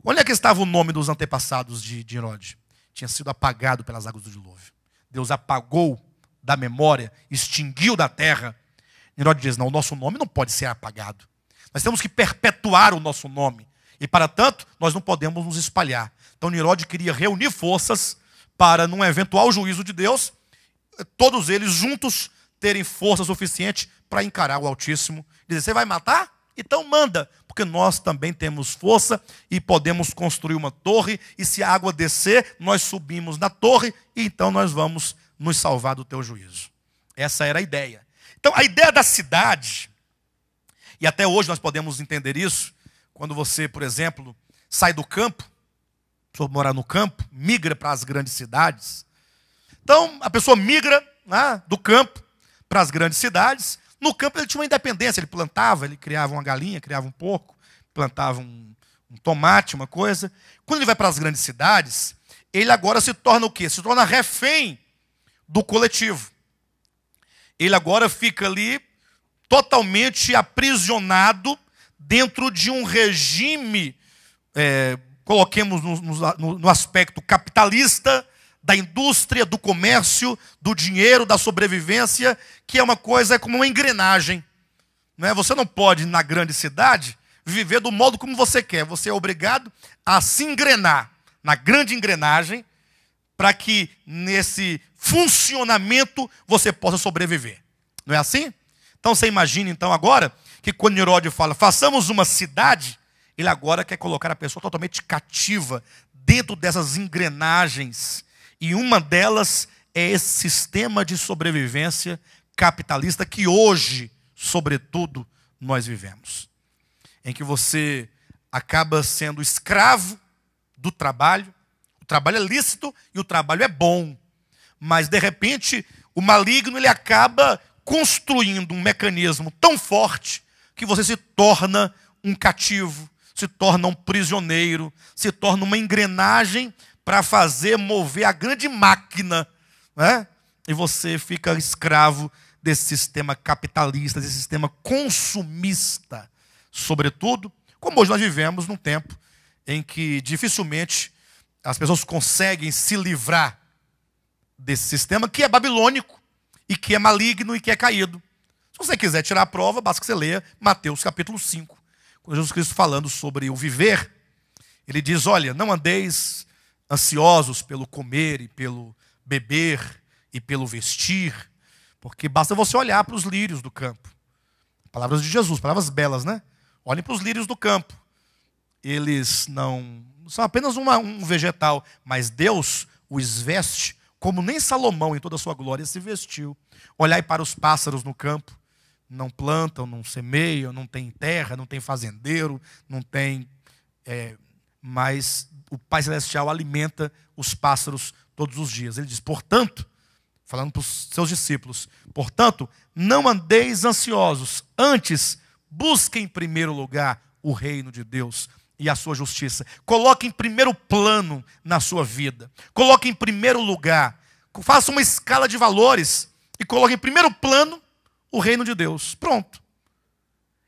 Onde é que estava o nome dos antepassados de Nimrod? Tinha sido apagado pelas águas do dilúvio. Deus apagou da memória, extinguiu da terra. Nimrod diz, não, o nosso nome não pode ser apagado. Nós temos que perpetuar o nosso nome. E, para tanto, nós não podemos nos espalhar. Então, Nimrod queria reunir forças para, num eventual juízo de Deus, todos eles juntos terem força suficiente para encarar o Altíssimo. Dizer, você vai matar? Então manda, porque nós também temos força e podemos construir uma torre, e se a água descer, nós subimos na torre, e então nós vamos nos salvar do teu juízo. Essa era a ideia. Então, a ideia da cidade, e até hoje nós podemos entender isso, quando você, por exemplo, sai do campo, for morar no campo, migra para as grandes cidades. Então, a pessoa migra, né, do campo para as grandes cidades. No campo ele tinha uma independência, ele plantava, ele criava uma galinha, criava um porco, plantava um tomate, uma coisa. Quando ele vai para as grandes cidades, ele agora se torna o quê? Se torna refém do coletivo. Ele agora fica ali totalmente aprisionado dentro de um regime, coloquemos no aspecto capitalista, da indústria, do comércio, do dinheiro, da sobrevivência, que é uma coisa como uma engrenagem. Não é? Você não pode, na grande cidade, viver do modo como você quer. Você é obrigado a se engrenar na grande engrenagem para que nesse funcionamento você possa sobreviver. Não é assim? Então você imagina então agora que quando Herodes fala, façamos uma cidade, ele agora quer colocar a pessoa totalmente cativa dentro dessas engrenagens. E uma delas é esse sistema de sobrevivência capitalista que hoje, sobretudo, nós vivemos. Em que você acaba sendo escravo do trabalho. O trabalho é lícito e o trabalho é bom. Mas, de repente, o maligno ele acaba construindo um mecanismo tão forte que você se torna um cativo, se torna um prisioneiro, se torna uma engrenagem para fazer mover a grande máquina, né? E você fica escravo desse sistema capitalista, desse sistema consumista, sobretudo, como hoje nós vivemos num tempo em que dificilmente as pessoas conseguem se livrar desse sistema que é babilônico, e que é maligno e que é caído. Se você quiser tirar a prova, basta que você leia Mateus capítulo 5, quando Jesus Cristo falando sobre o viver, ele diz, olha, não andeis ansiosos pelo comer e pelo beber e pelo vestir, porque basta você olhar para os lírios do campo. Palavras de Jesus, palavras belas, né? Olhem para os lírios do campo. Eles não são apenas um vegetal, mas Deus os veste como nem Salomão em toda a sua glória se vestiu. Olhai para os pássaros no campo, não plantam, não semeiam, não tem terra, não tem fazendeiro, não tem... mas o Pai Celestial alimenta os pássaros todos os dias. Ele diz, portanto, falando para os seus discípulos, portanto, não andeis ansiosos, antes busquem em primeiro lugar o reino de Deus e a sua justiça. Coloque em primeiro plano na sua vida. Coloque em primeiro lugar. Faça uma escala de valores e coloque em primeiro plano o reino de Deus. Pronto.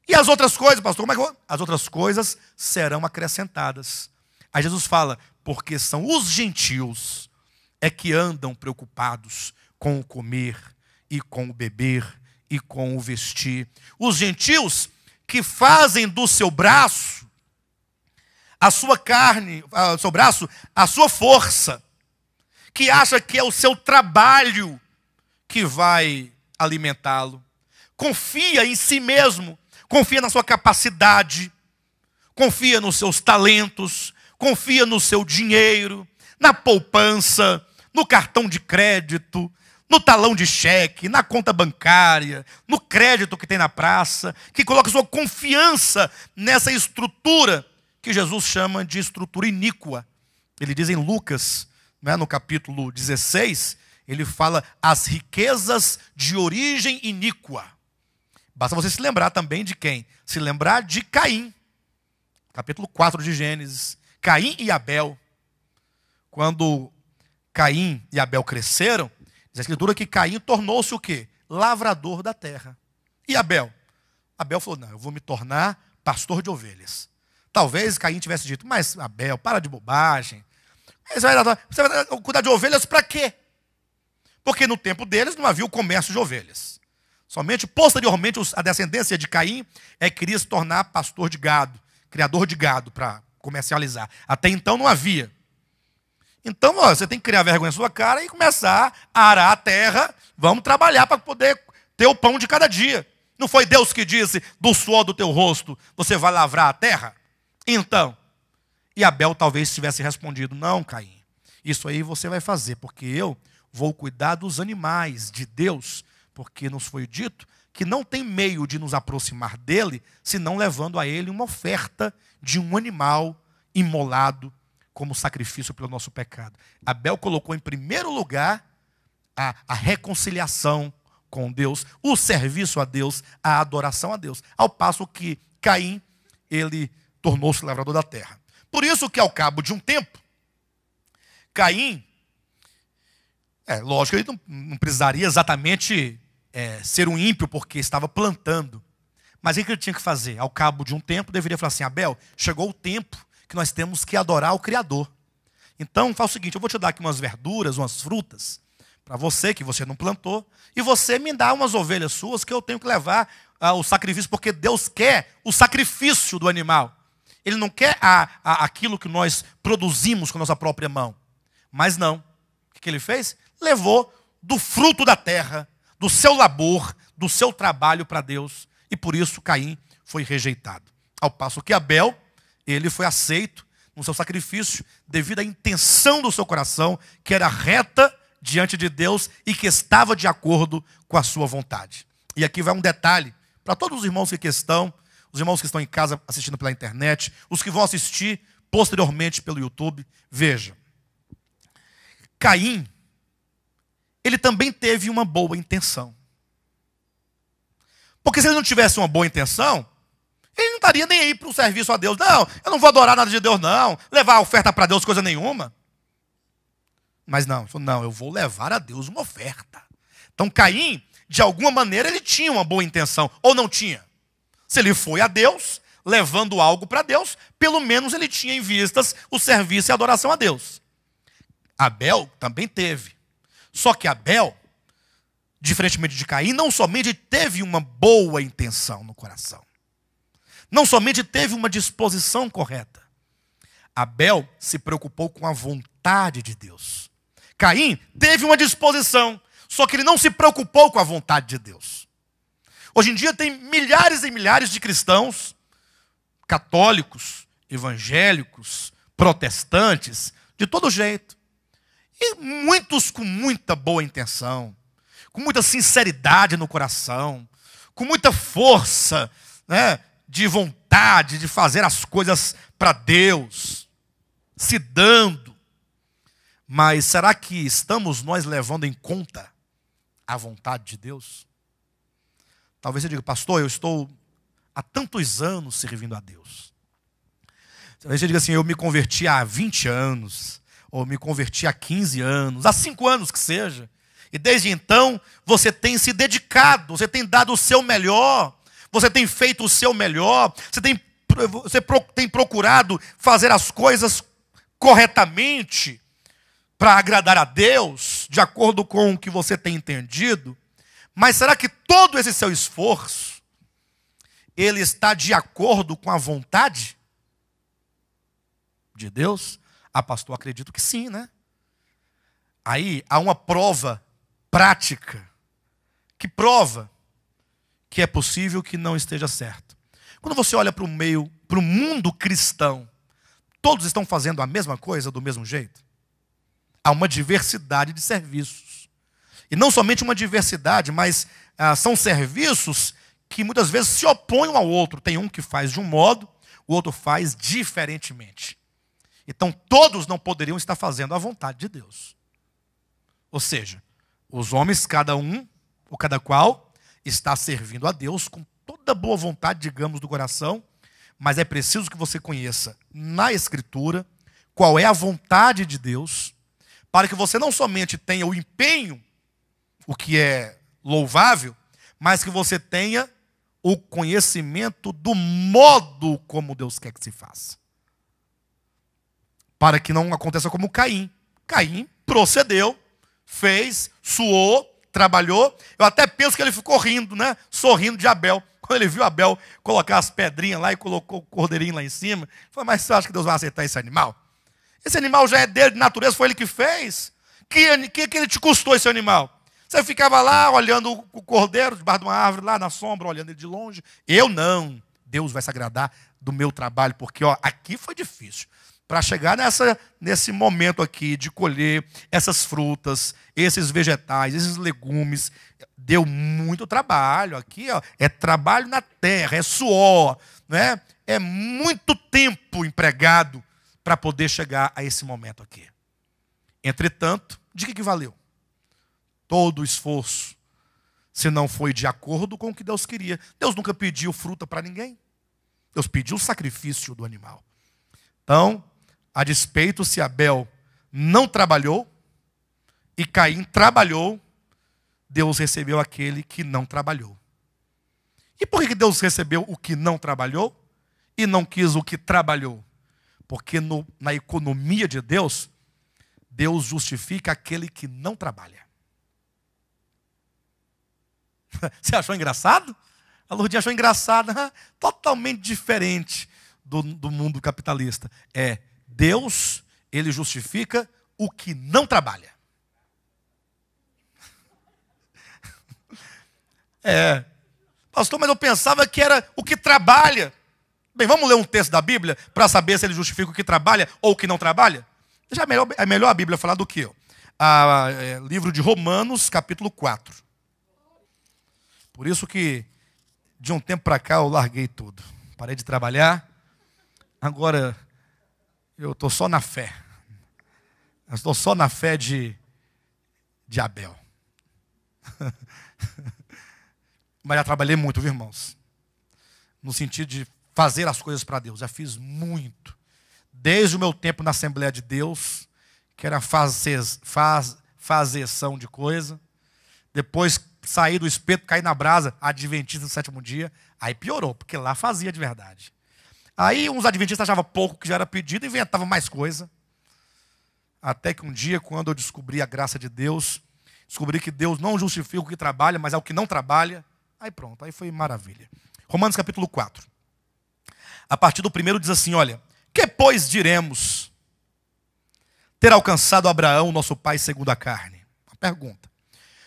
E as outras coisas, pastor, como é que... As outras coisas serão acrescentadas. Aí Jesus fala, porque são os gentios é que andam preocupados com o comer e com o beber e com o vestir. Os gentios que fazem do seu braço a sua carne, o seu braço, a sua força, que acha que é o seu trabalho que vai alimentá-lo. Confia em si mesmo, confia na sua capacidade, confia nos seus talentos, confia no seu dinheiro, na poupança, no cartão de crédito, no talão de cheque, na conta bancária, no crédito que tem na praça, que coloca sua confiança nessa estrutura que Jesus chama de estrutura iníqua. Ele diz em Lucas, né, no capítulo 16, ele fala as riquezas de origem iníqua. Basta você se lembrar também de quem? Se lembrar de Caim. Capítulo 4 de Gênesis. Caim e Abel. Quando Caim e Abel cresceram, diz a Escritura que Caim tornou-se o quê? Lavrador da terra. E Abel? Abel falou, não, eu vou me tornar pastor de ovelhas. Talvez Caim tivesse dito, mas Abel, para de bobagem. Você vai cuidar de ovelhas para quê? Porque no tempo deles não havia o comércio de ovelhas. Somente, posteriormente, a descendência de Caim queria se tornar pastor de gado, criador de gado para comercializar. Até então não havia. Então, você tem que criar vergonha na sua cara e começar a arar a terra. Vamos trabalhar para poder ter o pão de cada dia. Não foi Deus que disse, do suor do teu rosto, você vai lavrar a terra? Então, e Abel talvez tivesse respondido, não, Caim, isso aí você vai fazer, porque eu vou cuidar dos animais de Deus, porque nos foi dito que não tem meio de nos aproximar dele, senão levando a ele uma oferta de um animal imolado como sacrifício pelo nosso pecado. Abel colocou em primeiro lugar a reconciliação com Deus, o serviço a Deus, a adoração a Deus. Ao passo que Caim, ele tornou-se lavrador da terra. Por isso que ao cabo de um tempo, Caim, lógico, ele não precisaria exatamente ser um ímpio porque estava plantando. Mas o que ele tinha que fazer? Ao cabo de um tempo, deveria falar assim: Abel, chegou o tempo que nós temos que adorar o Criador. Então, faz o seguinte, eu vou te dar aqui umas verduras, umas frutas, para você, que você não plantou, e você me dá umas ovelhas suas que eu tenho que levar ao sacrifício, porque Deus quer o sacrifício do animal. Ele não quer aquilo que nós produzimos com a nossa própria mão. Mas não. O que ele fez? Levou do fruto da terra, do seu labor, do seu trabalho para Deus. E por isso Caim foi rejeitado. Ao passo que Abel, ele foi aceito no seu sacrifício devido à intenção do seu coração, que era reta diante de Deus e que estava de acordo com a sua vontade. E aqui vai um detalhe para todos os irmãos que aqui estão, os irmãos que estão em casa assistindo pela internet, os que vão assistir posteriormente pelo YouTube. Veja, Caim, ele também teve uma boa intenção. Porque se ele não tivesse uma boa intenção, ele não estaria nem aí para o serviço a Deus. Não, eu não vou adorar nada de Deus, não. Levar a oferta para Deus, coisa nenhuma. Mas não, ele falou, não, eu vou levar a Deus uma oferta. Então Caim, de alguma maneira, ele tinha uma boa intenção. Ou não tinha? Se ele foi a Deus, levando algo para Deus, pelo menos ele tinha em vistas o serviço e a adoração a Deus. Abel também teve. Só que Abel, diferentemente de Caim, não somente teve uma boa intenção no coração. Não somente teve uma disposição correta. Abel se preocupou com a vontade de Deus. Caim teve uma disposição, só que ele não se preocupou com a vontade de Deus. Hoje em dia tem milhares e milhares de cristãos, católicos, evangélicos, protestantes, de todo jeito. E muitos com muita boa intenção, com muita sinceridade no coração, com muita força, de vontade de fazer as coisas para Deus, se dando. Mas será que estamos nós levando em conta a vontade de Deus? Talvez você diga, pastor, eu estou há tantos anos servindo a Deus. Talvez você diga assim, eu me converti há 20 anos, ou me converti há 15 anos, há 5 anos que seja. E desde então, você tem se dedicado, você tem dado o seu melhor, você tem feito o seu melhor, você tem procurado fazer as coisas corretamente para agradar a Deus, de acordo com o que você tem entendido. Mas será que todo esse seu esforço, ele está de acordo com a vontade de Deus? Ah, pastor, acredito que sim, né? Aí há uma prova prática que prova que é possível que não esteja certo. Quando você olha para o mundo cristão, todos estão fazendo a mesma coisa do mesmo jeito? Há uma diversidade de serviços. E não somente uma diversidade, mas são serviços que muitas vezes se opõem um ao outro. Tem um que faz de um modo, o outro faz diferentemente. Então todos não poderiam estar fazendo a vontade de Deus. Ou seja, os homens, cada qual, está servindo a Deus com toda boa vontade, digamos, do coração, mas é preciso que você conheça na Escritura qual é a vontade de Deus, para que você não somente tenha o empenho, o que é louvável, mas que você tenha o conhecimento do modo como Deus quer que se faça. Para que não aconteça como Caim. Caim procedeu, fez, suou, trabalhou. Eu até penso que ele ficou rindo, sorrindo de Abel. Quando ele viu Abel colocar as pedrinhas lá e colocou o cordeirinho lá em cima, ele falou, mas você acha que Deus vai aceitar esse animal? Esse animal já é dele, de natureza, foi ele que fez. Que ele te custou esse animal? Você ficava lá olhando o cordeiro debaixo de uma árvore, lá na sombra, olhando ele de longe. Eu não. Deus vai se agradar do meu trabalho, porque aqui foi difícil. Para chegar nesse momento aqui de colher essas frutas, esses vegetais, esses legumes, deu muito trabalho. Aqui é trabalho na terra, é suor, é muito tempo empregado para poder chegar a esse momento aqui. Entretanto, de que valeu? Todo o esforço, se não foi de acordo com o que Deus queria. Deus nunca pediu fruta para ninguém. Deus pediu o sacrifício do animal. Então, a despeito se Abel não trabalhou e Caim trabalhou, Deus recebeu aquele que não trabalhou. E por que Deus recebeu o que não trabalhou e não quis o que trabalhou? Porque na economia de Deus, Deus justifica aquele que não trabalha. Você achou engraçado? A Lourdinha achou engraçado. Totalmente diferente do mundo capitalista. Deus, ele justifica o que não trabalha. Pastor, mas eu pensava que era o que trabalha. Bem, vamos ler um texto da Bíblia para saber se ele justifica o que trabalha ou o que não trabalha? Já é melhor a Bíblia falar do que livro de Romanos, capítulo 4. Por isso que, de um tempo para cá, eu larguei tudo. Parei de trabalhar. Agora, eu estou só na fé. Eu estou só na fé de Abel. Mas já trabalhei muito, viu, irmãos? No sentido de fazer as coisas para Deus. Já fiz muito. Desde o meu tempo na Assembleia de Deus, que era fazeção de coisa. Depois saí do espeto, caí na brasa, adventista do sétimo dia. Aí piorou, porque lá fazia de verdade. Aí uns adventistas achavam pouco que já era pedido e inventavam mais coisa. Até que um dia, quando eu descobri a graça de Deus, descobri que Deus não justifica o que trabalha, mas é o que não trabalha. Aí pronto, aí foi maravilha. Romanos capítulo 4. A partir do primeiro diz assim, olha. Que pois diremos? Ter alcançado Abraão, nosso pai segundo a carne. Uma pergunta.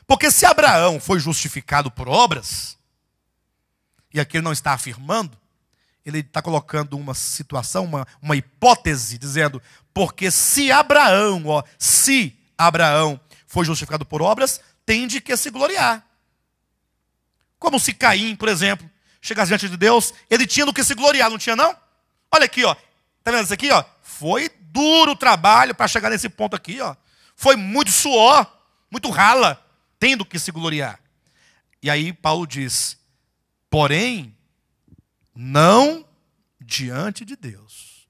Porque se Abraão foi justificado por obras, e aqui ele não está afirmando, ele está colocando uma situação, uma hipótese, dizendo, porque se Abraão foi justificado por obras, tem de que se gloriar. Como se Caim, por exemplo, chegasse diante de Deus, ele tinha do que se gloriar, não tinha não? Olha aqui, ó. Tá vendo isso aqui, ó? Foi duro o trabalho para chegar nesse ponto aqui, ó. Foi muito suor, muito rala, tem do que se gloriar. E aí Paulo diz, porém, não diante de Deus.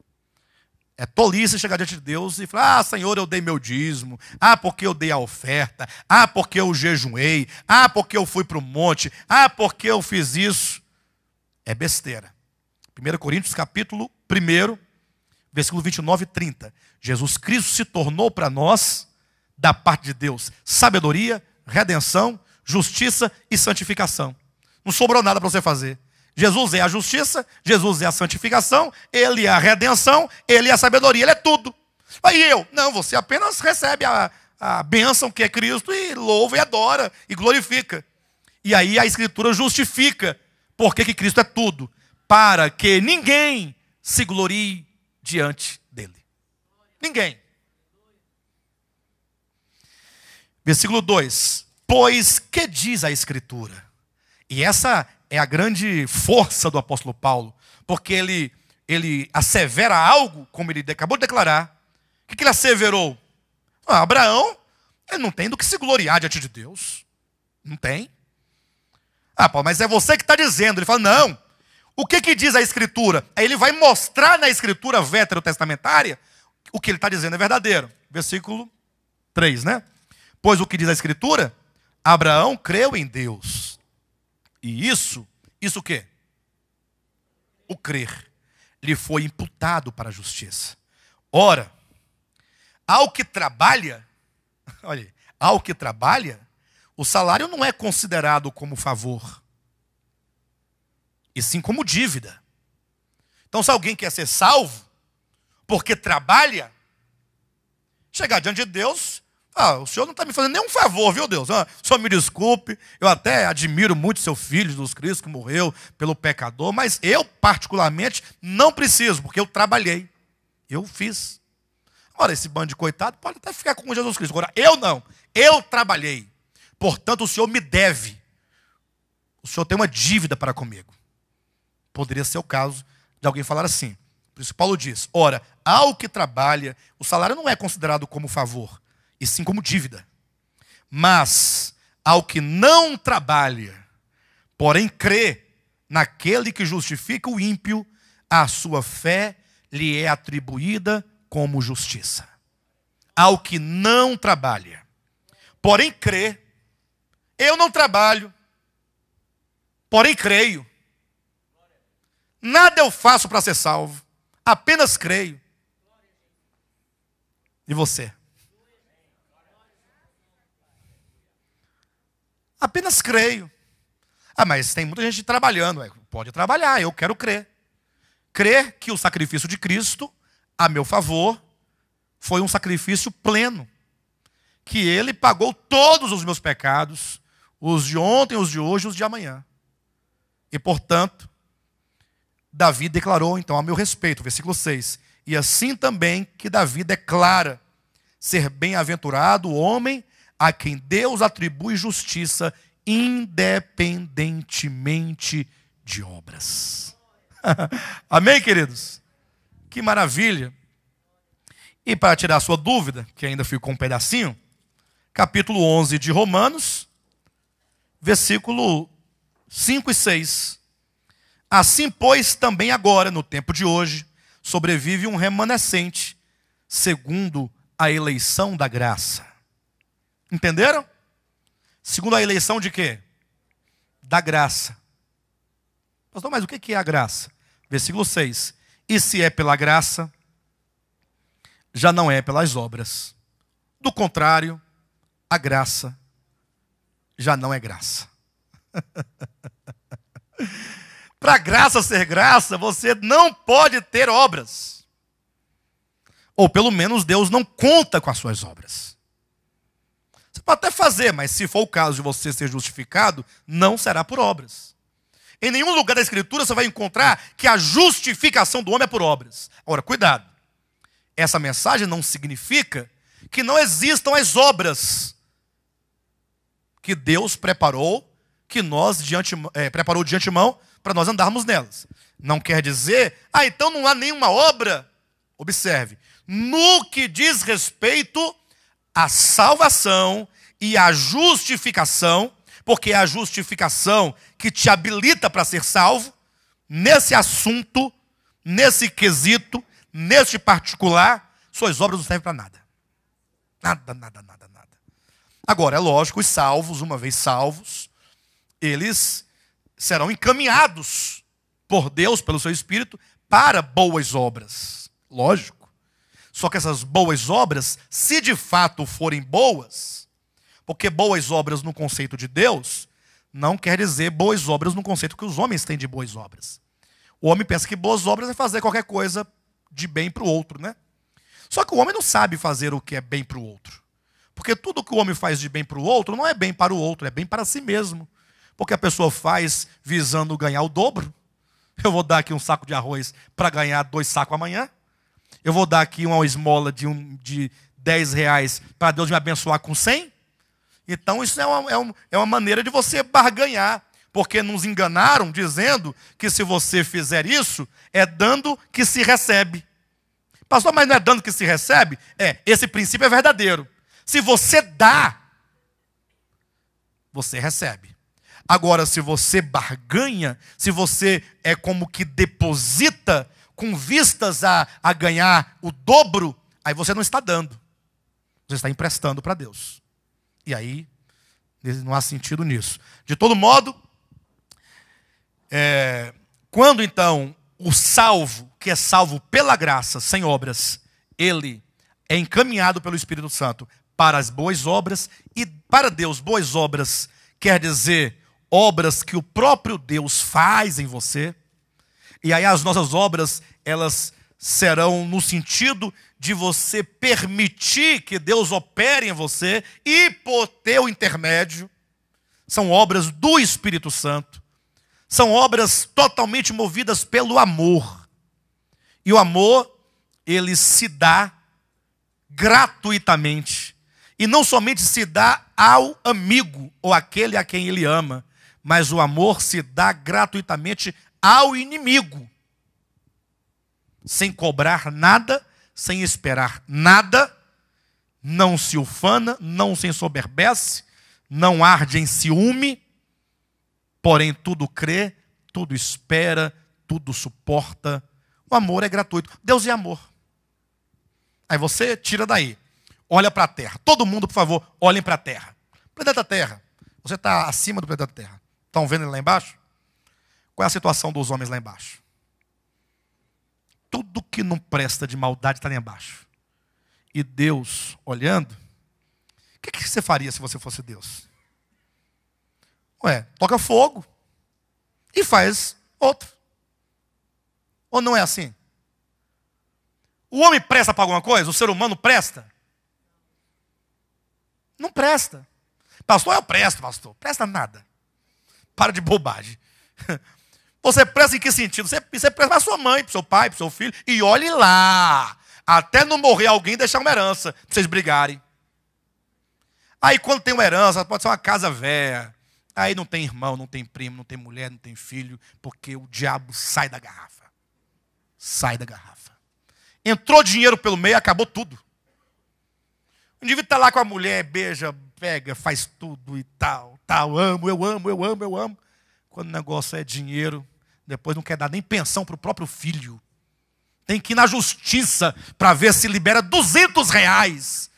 É tolice chegar diante de Deus e falar, Senhor, eu dei meu dízimo, porque eu dei a oferta, porque eu jejuei, porque eu fui para o monte, porque eu fiz isso. É besteira. 1 Coríntios capítulo 1, versículo 29 e 30. Jesus Cristo se tornou para nós, da parte de Deus, sabedoria, redenção, justiça e santificação. Não sobrou nada para você fazer. Jesus é a justiça, Jesus é a santificação, Ele é a redenção, Ele é a sabedoria, Ele é tudo. Aí não, você apenas recebe a bênção que é Cristo e louva e adora e glorifica. E aí a Escritura justifica porque que Cristo é tudo, para que ninguém se glorie diante dele. Ninguém. Versículo 2. Pois que diz a Escritura? E essa é a grande força do apóstolo Paulo, porque ele assevera algo, como ele acabou de declarar. O que ele asseverou? Abraão, ele não tem do que se gloriar diante de Deus. Não tem. Paulo, mas é você que está dizendo. Ele fala, não. O que diz a Escritura? Aí ele vai mostrar na Escritura veterotestamentária o que ele está dizendo é verdadeiro. Versículo 3, né? Pois o que diz a Escritura? Abraão creu em Deus. E isso o quê? O crer lhe foi imputado para a justiça. Ora, ao que trabalha, olha, ao que trabalha, o salário não é considerado como favor, e sim como dívida. Então, se alguém quer ser salvo, porque trabalha, chegar diante de Deus, o senhor não está me fazendo nenhum favor, viu, Deus? O senhor me desculpe, eu até admiro muito seu filho, Jesus Cristo, que morreu pelo pecador, mas eu, particularmente, não preciso, porque eu trabalhei, eu fiz. Ora, esse bando de coitado pode até ficar com Jesus Cristo, agora eu não, eu trabalhei, portanto o senhor me deve, o senhor tem uma dívida para comigo. Poderia ser o caso de alguém falar assim. Por isso Paulo diz, ora, ao que trabalha, o salário não é considerado como favor, e sim como dívida. Mas ao que não trabalha, porém crê naquele que justifica o ímpio, a sua fé lhe é atribuída como justiça. ao que não trabalha, porém crê. Eu não trabalho, porém creio. Nada eu faço para ser salvo, apenas creio. E você? Apenas creio. Ah, mas tem muita gente trabalhando. Pode trabalhar, eu quero crer. Crer que o sacrifício de Cristo, a meu favor, foi um sacrifício pleno. Que Ele pagou todos os meus pecados, os de ontem, os de hoje, os de amanhã. E, portanto, Davi declarou, então, a meu respeito, versículo 6. E assim também que Davi declara ser bem-aventurado o homem a quem Deus atribui justiça independentemente de obras. Amém, queridos? Que maravilha. E para tirar a sua dúvida, que ainda ficou um pedacinho, capítulo 11 de Romanos, versículo 5 e 6. Assim, pois, também agora, no tempo de hoje, sobrevive um remanescente, segundo a eleição da graça. Entenderam? Segundo a eleição de quê? Da graça. Pastor, mas o que é a graça? Versículo 6. E se é pela graça, já não é pelas obras. Do contrário, a graça já não é graça. Para a graça ser graça, você não pode ter obras. Ou pelo menos Deus não conta com as suas obras. Você pode até fazer, mas se for o caso de você ser justificado, não será por obras. Em nenhum lugar da Escritura você vai encontrar que a justificação do homem é por obras. Agora, cuidado. Essa mensagem não significa que não existam as obras que Deus preparou, que nós preparou de antemão para nós andarmos nelas. Não quer dizer, então não há nenhuma obra. Observe, no que diz respeito à salvação e à justificação, porque é a justificação que te habilita para ser salvo, nesse assunto, nesse quesito, neste particular, suas obras não servem para nada. Nada, nada, nada, nada. Agora, é lógico, os salvos, uma vez salvos, eles serão encaminhados por Deus, pelo seu Espírito, para boas obras. Lógico. Só que essas boas obras, se de fato forem boas, porque boas obras no conceito de Deus, não quer dizer boas obras no conceito que os homens têm de boas obras. O homem pensa que boas obras é fazer qualquer coisa de bem para o outro, né? Só que o homem não sabe fazer o que é bem para o outro. Porque tudo que o homem faz de bem para o outro, não é bem para o outro, é bem para si mesmo. Porque a pessoa faz visando ganhar o dobro. Eu vou dar aqui um saco de arroz para ganhar 2 sacos amanhã. Eu vou dar aqui uma esmola de 10 reais para Deus me abençoar com 100. Então isso é uma maneira de você barganhar. Porque nos enganaram dizendo que se você fizer isso, é dando que se recebe. Pastor, mas não é dando que se recebe? Esse princípio é verdadeiro. Se você dá, você recebe. Agora, se você barganha, se você é como que deposita com vistas a ganhar o dobro, aí você não está dando. Você está emprestando para Deus. E aí, não há sentido nisso. De todo modo, quando então o salvo, que é salvo pela graça, sem obras, ele é encaminhado pelo Espírito Santo para as boas obras, e para Deus, boas obras quer dizer obras que o próprio Deus faz em você. E aí as nossas obras, elas serão no sentido de você permitir que Deus opere em você e por teu intermédio. São obras do Espírito Santo. São obras totalmente movidas pelo amor. E o amor, ele se dá gratuitamente. E não somente se dá ao amigo ou àquele a quem ele ama, mas o amor se dá gratuitamente ao inimigo. Sem cobrar nada, sem esperar nada, não se ufana, não se ensoberbece, não arde em ciúme, porém tudo crê, tudo espera, tudo suporta. O amor é gratuito. Deus é amor. Aí você tira daí. olha para a Terra. Todo mundo, por favor, olhem para a Terra. Planeta Terra. Você está acima do planeta Terra. Estão vendo ele lá embaixo? Qual é a situação dos homens lá embaixo? Tudo que não presta de maldade está lá embaixo. E Deus, olhando, o que você faria se você fosse Deus? Ué, toca fogo e faz outro. Ou não é assim? O homem presta para alguma coisa? O ser humano presta? Não presta. Pastor, eu presto, pastor. Presta nada. Para de bobagem. Você presta em que sentido? Você presta para sua mãe, para seu pai, para seu filho. E olhe lá. Até não morrer alguém, deixar uma herança para vocês brigarem. Aí quando tem uma herança, pode ser uma casa velha. Aí não tem irmão, não tem primo, não tem mulher, não tem filho. Porque o diabo sai da garrafa. Sai da garrafa. Entrou dinheiro pelo meio, acabou tudo. O indivíduo está lá com a mulher, beija, pega, faz tudo e tal. Eu amo. Quando o negócio é dinheiro, depois não quer dar nem pensão para o próprio filho. Tem que ir na justiça para ver se libera R$200.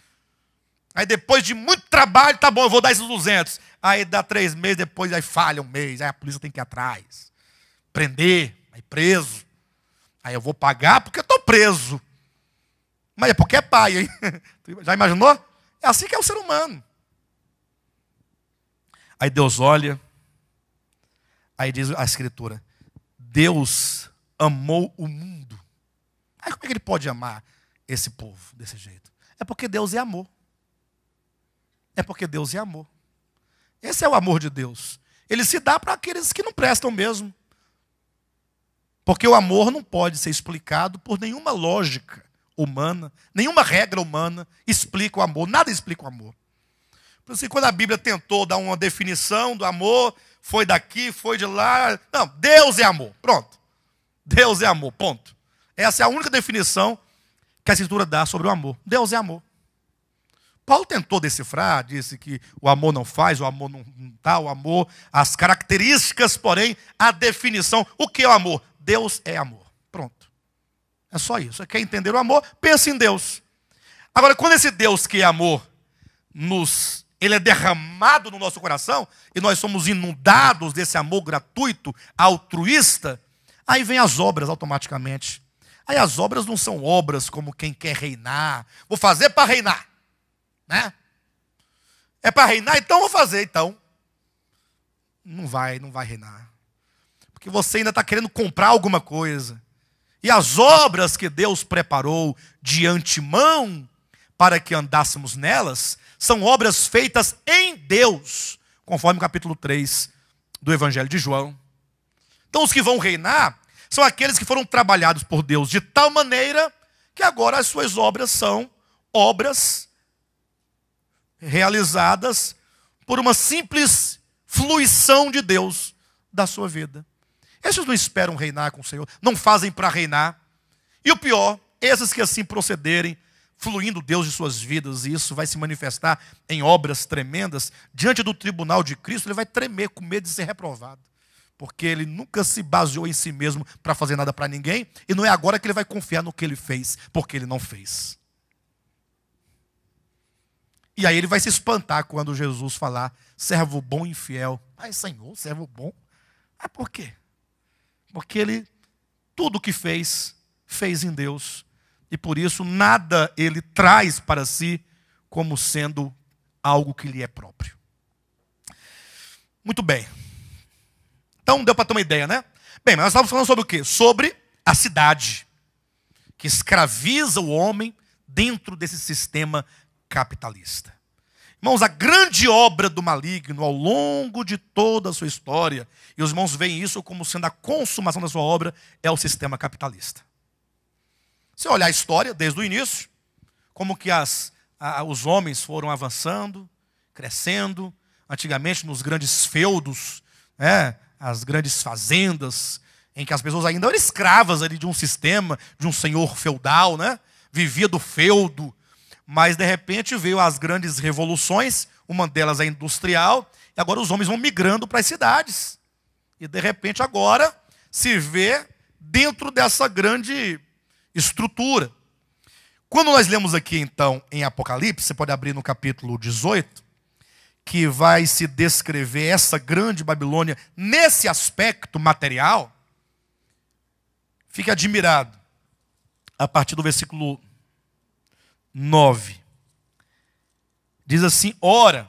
Aí depois de muito trabalho, tá bom, eu vou dar esses 200. Aí dá 3 meses, depois aí falha um mês. Aí a polícia tem que ir atrás. Prender, aí preso. Aí eu vou pagar porque eu estou preso. Mas é porque é pai, hein? Já imaginou? É assim que é o ser humano. Aí Deus olha. Aí diz a Escritura: Deus amou o mundo. Aí como é que ele pode amar esse povo desse jeito? É porque Deus é amor. É porque Deus é amor. Esse é o amor de Deus. Ele se dá para aqueles que não prestam mesmo. Porque o amor não pode ser explicado por nenhuma lógica humana, nenhuma regra humana explica o amor. Nada explica o amor. Por isso que quando a Bíblia tentou dar uma definição do amor, foi daqui, foi de lá. Não, Deus é amor. Pronto. Deus é amor, ponto. Essa é a única definição que a Escritura dá sobre o amor. Deus é amor. Paulo tentou decifrar, disse que o amor não faz, o amor não dá, o amor, as características, porém, a definição. O que é o amor? Deus é amor. Pronto. É só isso. Você quer entender o amor? Pense em Deus. Agora, quando esse Deus que é amor, ele é derramado no nosso coração, e nós somos inundados desse amor gratuito, altruísta, aí vem as obras automaticamente. Aí as obras não são obras como quem quer reinar. Vou fazer para reinar. Né? É para reinar, então vou fazer, então. Não vai reinar. Porque você ainda está querendo comprar alguma coisa. E as obras que Deus preparou de antemão para que andássemos nelas, são obras feitas em Deus, conforme o capítulo 3 do Evangelho de João. Então os que vão reinar são aqueles que foram trabalhados por Deus de tal maneira que agora as suas obras são obras realizadas por uma simples fluição de Deus da sua vida. Esses não esperam reinar com o Senhor, não fazem para reinar. E o pior, esses que assim procederem, fluindo Deus de suas vidas, e isso vai se manifestar em obras tremendas, diante do tribunal de Cristo, ele vai tremer com medo de ser reprovado. Porque ele nunca se baseou em si mesmo para fazer nada para ninguém, e não é agora que ele vai confiar no que ele fez, porque ele não fez. E aí ele vai se espantar quando Jesus falar, servo bom e fiel. Ai, Senhor, servo bom? Ah, por quê? Porque ele, tudo o que fez, fez em Deus. E por isso nada ele traz para si como sendo algo que lhe é próprio. Muito bem. Então deu para ter uma ideia, né? Bem, mas nós estávamos falando sobre o quê? Sobre a cidade, que escraviza o homem dentro desse sistema capitalista. Irmãos, a grande obra do maligno ao longo de toda a sua história, e os irmãos veem isso como sendo a consumação da sua obra, é o sistema capitalista. Se olhar a história desde o início, como que os homens foram avançando, crescendo, antigamente nos grandes feudos, as grandes fazendas, em que as pessoas ainda eram escravas ali de um sistema, de um senhor feudal, né? Vivia do feudo. Mas, de repente, veio as grandes revoluções, uma delas é industrial, e agora os homens vão migrando para as cidades. E, de repente, agora se vê dentro dessa grande estrutura. Quando nós lemos aqui, então, em Apocalipse, você pode abrir no capítulo 18, que vai se descrever essa grande Babilônia nesse aspecto material, fique admirado. A partir do versículo 9. Diz assim, ora.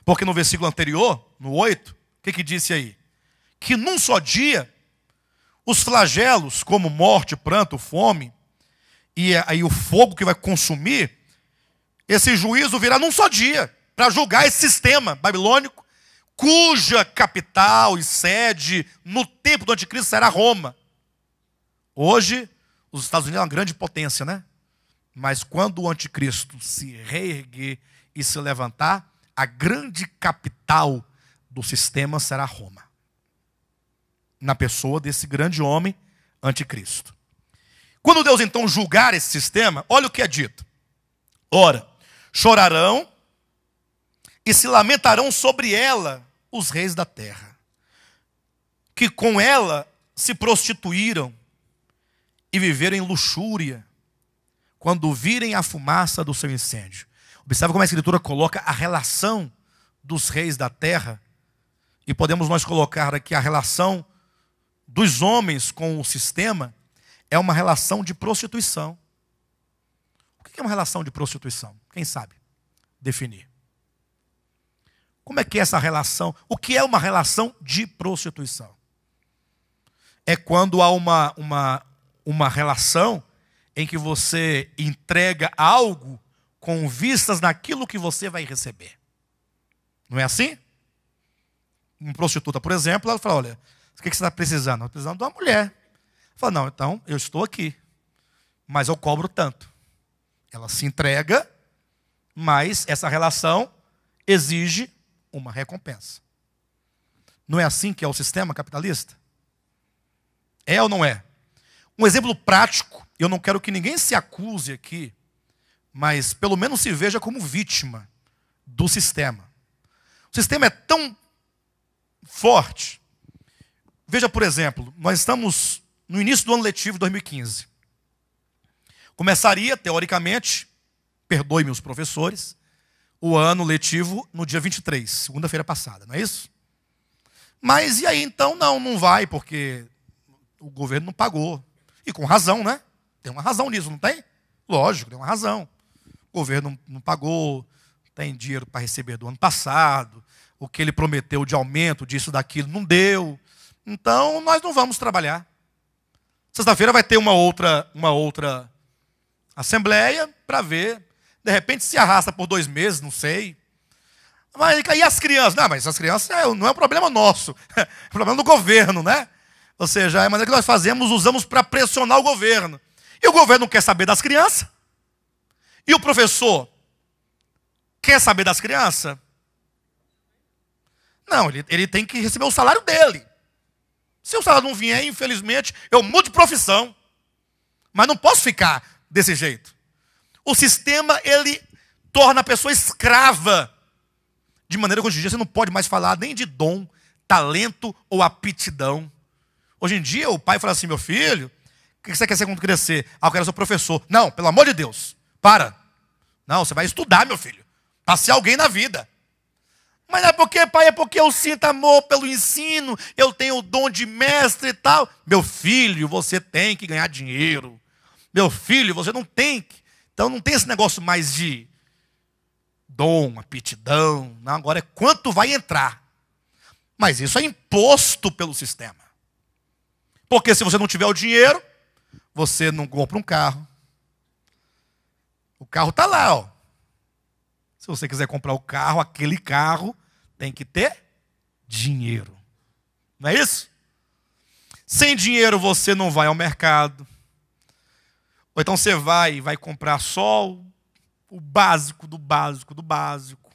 Porque no versículo anterior, no 8, o que disse aí? Que num só dia, os flagelos, como morte, pranto, fome, e aí o fogo que vai consumir, esse juízo virá num só dia, para julgar esse sistema babilônico, cuja capital e sede no tempo do anticristo será Roma. Hoje, os Estados Unidos é uma grande potência, né? Mas quando o anticristo se reerguer e se levantar, a grande capital do sistema será Roma. Na pessoa desse grande homem anticristo. Quando Deus então julgar esse sistema, olha o que é dito. Ora, chorarão e se lamentarão sobre ela os reis da terra, que com ela se prostituíram e viveram em luxúria, quando virem a fumaça do seu incêndio. Observe como a Escritura coloca a relação dos reis da terra, e podemos nós colocar aqui a relação dos homens com o sistema, é uma relação de prostituição. O que é uma relação de prostituição? Quem sabe definir? Como é que é essa relação? O que é uma relação de prostituição? É quando há uma relação em que você entrega algo com vistas naquilo que você vai receber. Não é assim? Uma prostituta, por exemplo, ela fala, olha, o que você está precisando? Estou precisando de uma mulher. Ela fala, não, então eu estou aqui, mas eu cobro tanto. Ela se entrega, mas essa relação exige uma recompensa. Não é assim que é o sistema capitalista? É ou não é? Um exemplo prático, eu não quero que ninguém se acuse aqui, mas pelo menos se veja como vítima do sistema. O sistema é tão forte. Veja, por exemplo, nós estamos no início do ano letivo de 2015. Começaria, teoricamente, perdoe-me os professores, o ano letivo no dia 23, segunda-feira passada, não é isso? Mas e aí então? Não vai, porque o governo não pagou. E com razão, né? Tem uma razão nisso, não tem? Lógico, tem uma razão. O governo não pagou, tem dinheiro para receber do ano passado, o que ele prometeu de aumento disso, daquilo, não deu. Então, nós não vamos trabalhar. Sexta-feira vai ter uma outra assembleia para ver. De repente se arrasta por 2 meses, não sei. Mas e as crianças? Não, mas as crianças não é um problema nosso. É um problema do governo, né? Ou seja, é a maneira que nós fazemos, usamos para pressionar o governo. E o governo não quer saber das crianças? E o professor quer saber das crianças? Não, ele tem que receber o salário dele. Se o salário não vier, infelizmente, eu mudo de profissão. Mas não posso ficar desse jeito. O sistema, ele torna a pessoa escrava. De maneira que hoje em dia você não pode mais falar nem de dom, talento ou aptidão. Hoje em dia o pai fala assim, meu filho, o que você quer ser quando crescer? Ah, eu quero ser professor. Não, pelo amor de Deus, para. Não, você vai estudar, meu filho, para ser alguém na vida. Mas não é porque, pai, é porque eu sinto amor pelo ensino, eu tenho o dom de mestre e tal. Meu filho, você tem que ganhar dinheiro. Meu filho, você não tem que. Então não tem esse negócio mais de dom, aptidão. Não, agora é quanto vai entrar. Mas isso é imposto pelo sistema. Porque se você não tiver o dinheiro, você não compra um carro. O carro está lá, ó. Se você quiser comprar o carro, aquele carro tem que ter dinheiro. Não é isso? Sem dinheiro você não vai ao mercado. Ou então você vai comprar só o básico do básico do básico.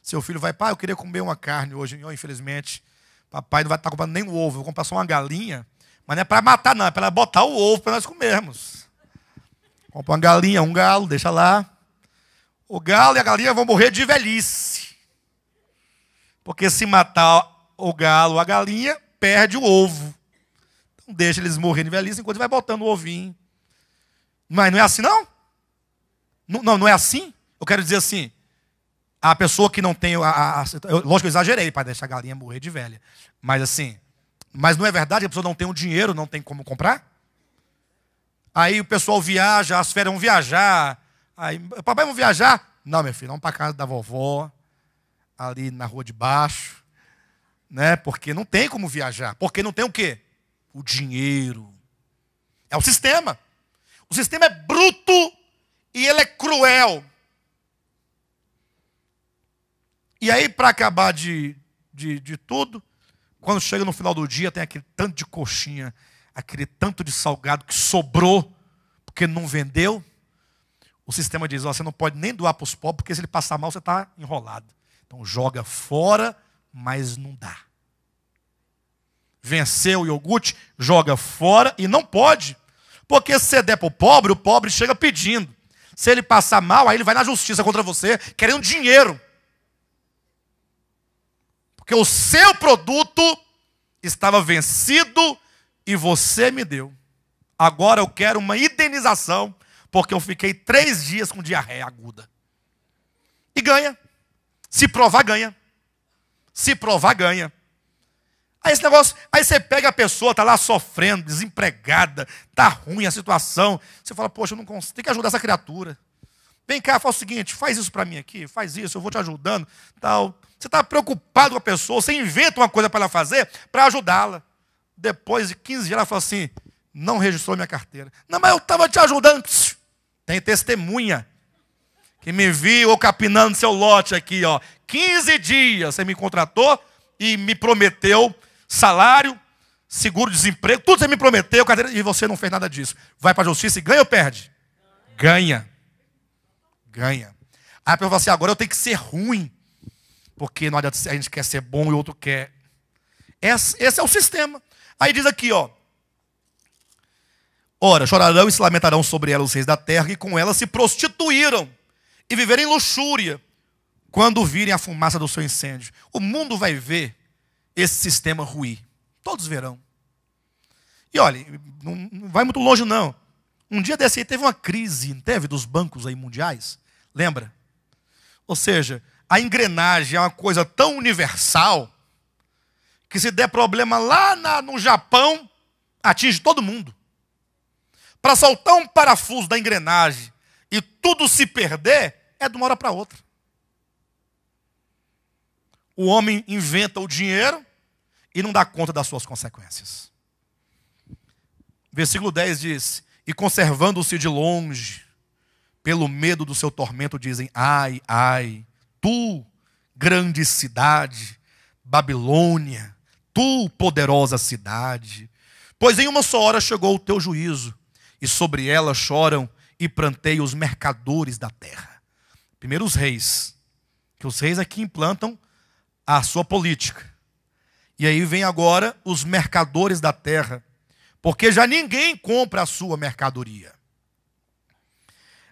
Seu filho vai, pai, eu queria comer uma carne hoje. Oh, infelizmente, papai não vai estar comprando nem o ovo. Eu vou comprar só uma galinha. Mas não é para matar, não. É para botar o ovo para nós comermos. Compra uma galinha, um galo, deixa lá. O galo e a galinha vão morrer de velhice. Porque se matar o galo ou a galinha, perde o ovo. Então deixa eles morrerem de velhice enquanto vai botando o ovinho. Mas não é assim, não? Não é assim? Eu quero dizer assim, a pessoa que não tem... lógico que eu exagerei para deixar a galinha morrer de velha. Mas assim, mas não é verdade que a pessoa não tem o dinheiro, não tem como comprar? Aí o pessoal viaja, as férias vão viajar. Aí, papai, vamos viajar? Não, meu filho, vamos para casa da vovó, ali na rua de baixo. Né? Porque não tem como viajar. Porque não tem o quê? O dinheiro. É o sistema. O sistema é bruto e ele é cruel. E aí, para acabar de tudo, quando chega no final do dia, tem aquele tanto de coxinha, aquele tanto de salgado que sobrou, porque não vendeu. O sistema diz, você não pode nem doar para os pobres, porque se ele passar mal, você está enrolado. Então joga fora, mas não dá. Venceu o iogurte, joga fora e não pode. Porque se você der para o pobre chega pedindo. Se ele passar mal, aí ele vai na justiça contra você, querendo dinheiro. Porque o seu produto estava vencido e você me deu. Agora eu quero uma indenização, porque eu fiquei 3 dias com diarreia aguda. E ganha. Se provar, ganha. Se provar, ganha. Aí esse negócio, aí você pega a pessoa, está lá sofrendo, desempregada, está ruim a situação. Você fala, poxa, eu não consigo, tem que ajudar essa criatura. Vem cá, faz o seguinte, faz isso para mim aqui, faz isso, eu vou te ajudando, tal. Você está preocupado com a pessoa, você inventa uma coisa para ela fazer, para ajudá-la. Depois de 15 dias, ela fala assim, não registrou minha carteira. Não, mas eu estava te ajudando. Tem testemunha que me viu capinando seu lote aqui, ó. 15 dias você me contratou e me prometeu salário, seguro-desemprego, tudo você me prometeu, carteira, e você não fez nada disso. Vai para a justiça e ganha ou perde? Ganha. Ganha. Aí a pessoa fala assim, agora eu tenho que ser ruim, porque não adianta, a gente quer ser bom e o outro quer. Esse é o sistema. Aí diz aqui, ó. Ora, chorarão e se lamentarão sobre ela os reis da terra, e com ela se prostituíram e viveram em luxúria, quando virem a fumaça do seu incêndio. O mundo vai ver esse sistema ruir. Todos verão. E olha, não vai muito longe não. Um dia desse aí teve uma crise, não teve, dos bancos aí mundiais? Lembra? Ou seja, a engrenagem é uma coisa tão universal que se der problema lá no Japão, atinge todo mundo. Para soltar um parafuso da engrenagem e tudo se perder, é de uma hora para outra. O homem inventa o dinheiro e não dá conta das suas consequências. Versículo 10 diz, e conservando-se de longe, pelo medo do seu tormento, dizem, ai, ai, tu, grande cidade, Babilônia, tu, poderosa cidade, pois em uma só hora chegou o teu juízo, e sobre ela choram e pranteiam os mercadores da terra. Primeiro os reis, que os reis aqui implantam a sua política. E aí vem agora os mercadores da terra, porque já ninguém compra a sua mercadoria.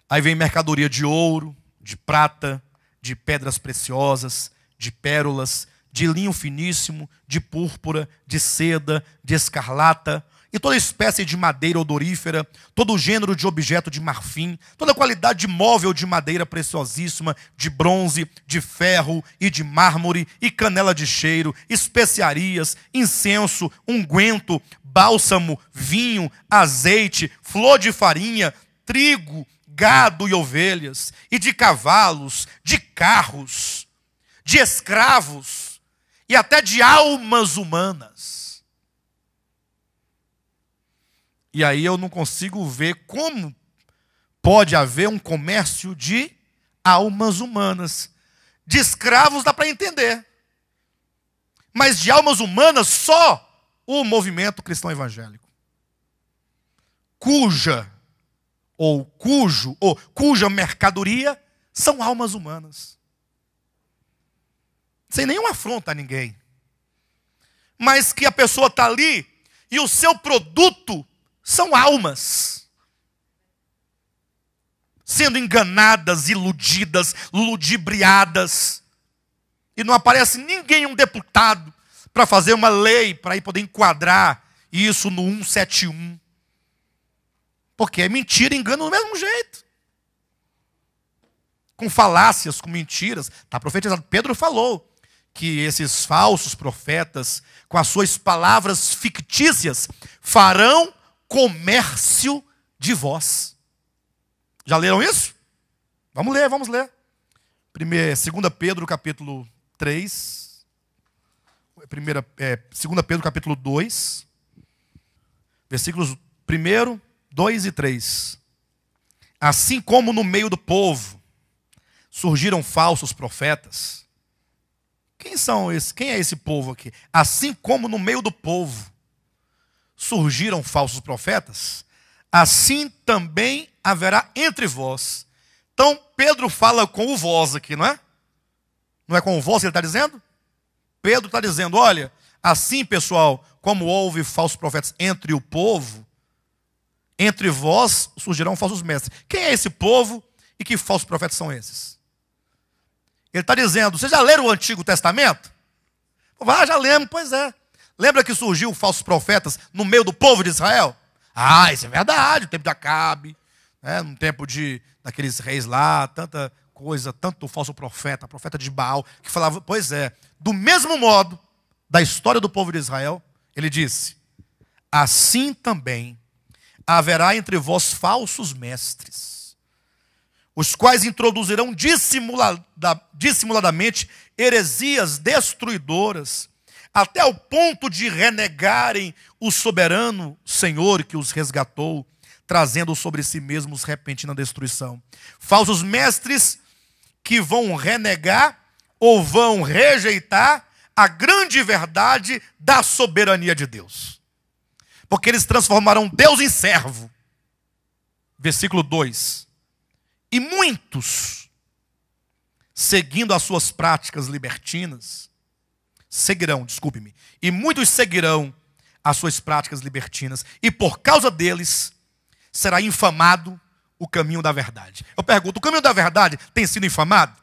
Aí vem mercadoria de ouro, de prata, de pedras preciosas, de pérolas, de linho finíssimo, de púrpura, de seda, de escarlata, e toda espécie de madeira odorífera, todo gênero de objeto de marfim, toda qualidade de móvel de madeira preciosíssima, de bronze, de ferro e de mármore, e canela de cheiro, especiarias, incenso, unguento, bálsamo, vinho, azeite, flor de farinha, trigo, gado e ovelhas, e de cavalos, de carros, de escravos, e até de almas humanas. E aí eu não consigo ver como pode haver um comércio de almas humanas. De escravos dá para entender. Mas de almas humanas só o movimento cristão evangélico. Cuja mercadoria são almas humanas. Sem nenhuma afronta a ninguém. Mas que a pessoa está ali e o seu produto são almas sendo enganadas, iludidas, ludibriadas. E não aparece ninguém, um deputado, para fazer uma lei, para poder enquadrar isso no 171. Porque é mentira e engano do mesmo jeito. Com falácias, com mentiras. Está profetizado. Pedro falou que esses falsos profetas, com as suas palavras fictícias, farão comércio de vós. Já leram isso? Vamos ler, vamos ler. 2 Pedro, capítulo 3. 2 Pedro, capítulo 2. Versículos 1, 2 e 3. Assim como no meio do povo surgiram falsos profetas. Quem é esse povo aqui? Assim como no meio do povo surgiram falsos profetas, assim também haverá entre vós. Então, Pedro fala com o vós aqui, não é? Não é com o vós que ele está dizendo? Pedro está dizendo, olha, assim, pessoal, como houve falsos profetas entre o povo, entre vós surgirão falsos mestres. Quem é esse povo e que falsos profetas são esses? Ele está dizendo, vocês já leram o Antigo Testamento? Já lemos, pois é. Lembra que surgiu falsos profetas no meio do povo de Israel? Isso é verdade, no tempo de Acabe, no tempo daqueles reis lá, tanta coisa, tanto falso profeta de Baal, que falava, pois é, do mesmo modo, da história do povo de Israel, ele disse, assim também haverá entre vós falsos mestres, os quais introduzirão dissimuladamente heresias destruidoras, até o ponto de renegarem o soberano Senhor que os resgatou, trazendo sobre si mesmos repentina destruição. Falsos mestres que vão renegar ou vão rejeitar a grande verdade da soberania de Deus. Porque eles transformarão Deus em servo. Versículo 2. E muitos, seguindo as suas práticas libertinas, e muitos seguirão as suas práticas libertinas, e por causa deles será infamado o caminho da verdade. Eu pergunto, o caminho da verdade tem sido infamado?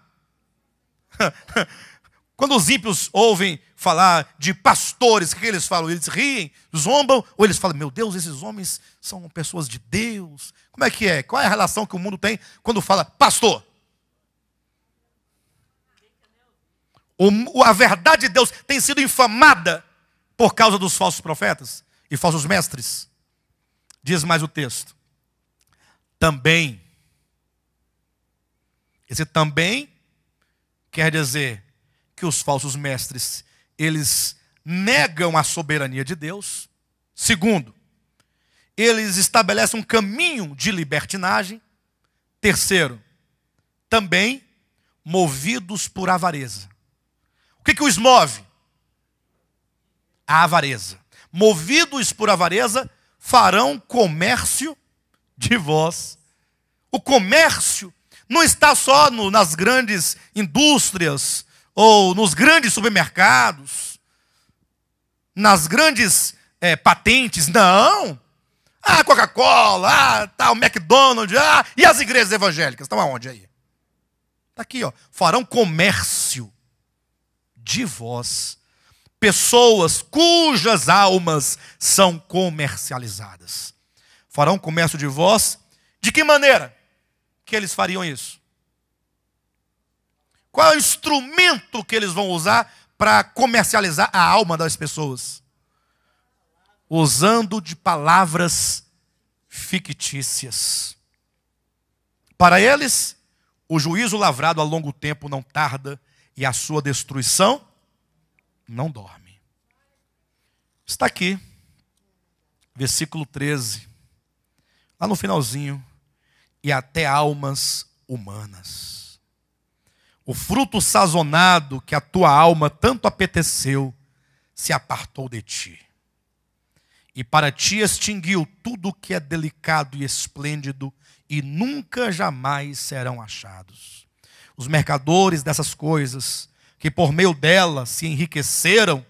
Quando os ímpios ouvem falar de pastores, o que eles falam? Eles riem, zombam, ou eles falam, meu Deus, esses homens são pessoas de Deus. Como é que é? Qual é a relação que o mundo tem quando fala pastor? A verdade de Deus tem sido infamada por causa dos falsos profetas e falsos mestres. Diz mais o texto. Também. Esse também quer dizer que os falsos mestres, eles negam a soberania de Deus. Segundo, eles estabelecem um caminho de libertinagem. Terceiro, também movidos por avareza. O que os move? A avareza. Movidos por avareza, farão comércio de vós. O comércio não está só nas grandes indústrias, ou nos grandes supermercados, nas grandes patentes, não. Coca-Cola, o McDonald's, e as igrejas evangélicas, estão aonde aí? Está aqui, farão comércio de vós, pessoas cujas almas são comercializadas. Farão comércio de vós, de que maneira que eles fariam isso? Qual é o instrumento que eles vão usar para comercializar a alma das pessoas? Usando de palavras fictícias. Para eles, o juízo lavrado a longo tempo não tarda e a sua destruição não dorme. Está aqui, versículo 13, lá no finalzinho, e até almas humanas. O fruto sazonado que a tua alma tanto apeteceu se apartou de ti. E para ti extinguiu tudo o que é delicado e esplêndido, e nunca jamais serão achados. Os mercadores dessas coisas, que por meio delas se enriqueceram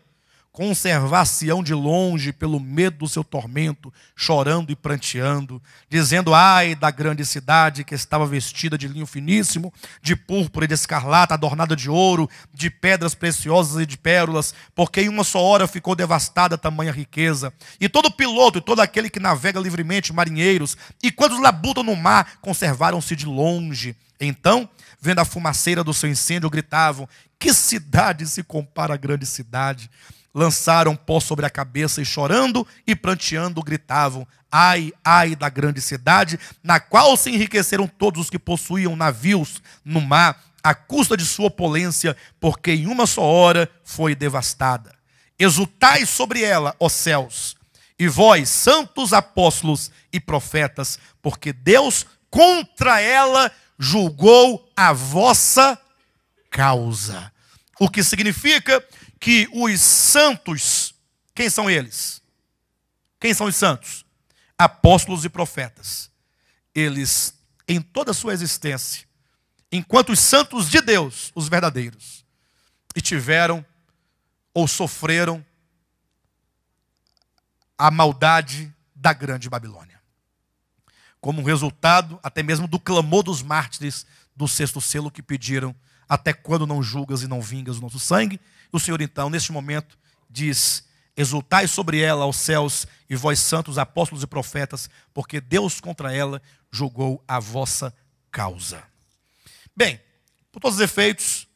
conservar-se-ão de longe pelo medo do seu tormento, chorando e pranteando, dizendo: ai da grande cidade que estava vestida de linho finíssimo, de púrpura e de escarlata, adornada de ouro, de pedras preciosas e de pérolas, porque em uma só hora ficou devastada tamanha riqueza. E todo piloto e todo aquele que navega livremente, marinheiros, e quantos labutam no mar, conservaram-se de longe. Então, vendo a fumaceira do seu incêndio, gritavam: que cidade se compara à grande cidade? Lançaram pó sobre a cabeça e chorando e pranteando gritavam: ai, ai da grande cidade, na qual se enriqueceram todos os que possuíam navios no mar, à custa de sua opulência, porque em uma só hora foi devastada. Exultai sobre ela, ó céus, e vós, santos apóstolos e profetas, porque Deus contra ela julgou a vossa causa. O que significa que os santos, quem são eles? Quem são os santos? Apóstolos e profetas. Eles, em toda a sua existência, enquanto os santos de Deus, os verdadeiros, e tiveram ou sofreram a maldade da grande Babilônia. Como um resultado, até mesmo do clamor dos mártires do sexto selo que pediram: até quando não julgas e não vingas o nosso sangue? O Senhor então, neste momento, diz: exultai sobre ela, aos céus, e vós santos, apóstolos e profetas, porque Deus contra ela julgou a vossa causa. Bem, por todos os efeitos,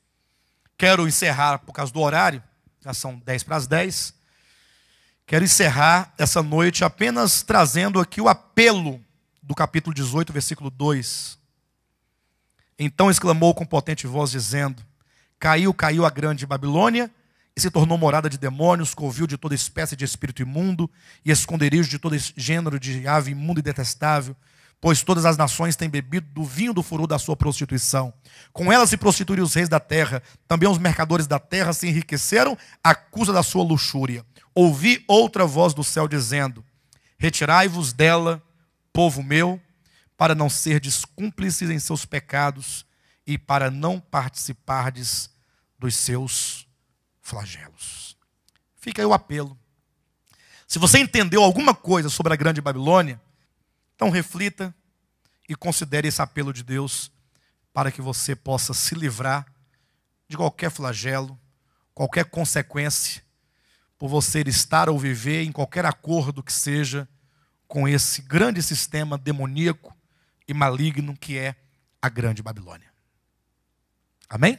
quero encerrar, por causa do horário, já são 10:10, quero encerrar essa noite apenas trazendo aqui o apelo do capítulo 18, versículo 2. Então exclamou com potente voz, dizendo: caiu, caiu a grande Babilônia, e se tornou morada de demônios, covil de toda espécie de espírito imundo, e esconderijo de todo gênero de ave imunda e detestável, pois todas as nações têm bebido do vinho do furor da sua prostituição. Com ela se prostituíram os reis da terra, também os mercadores da terra se enriqueceram à custa da sua luxúria. Ouvi outra voz do céu dizendo: retirai-vos dela, povo meu, para não serdes cúmplices em seus pecados e para não participardes dos seus flagelos. Fica aí o apelo. Se você entendeu alguma coisa sobre a grande Babilônia, então reflita e considere esse apelo de Deus para que você possa se livrar de qualquer flagelo, qualquer consequência, por você estar ou viver em qualquer acordo que seja com esse grande sistema demoníaco e maligno que é a grande Babilônia. Amém?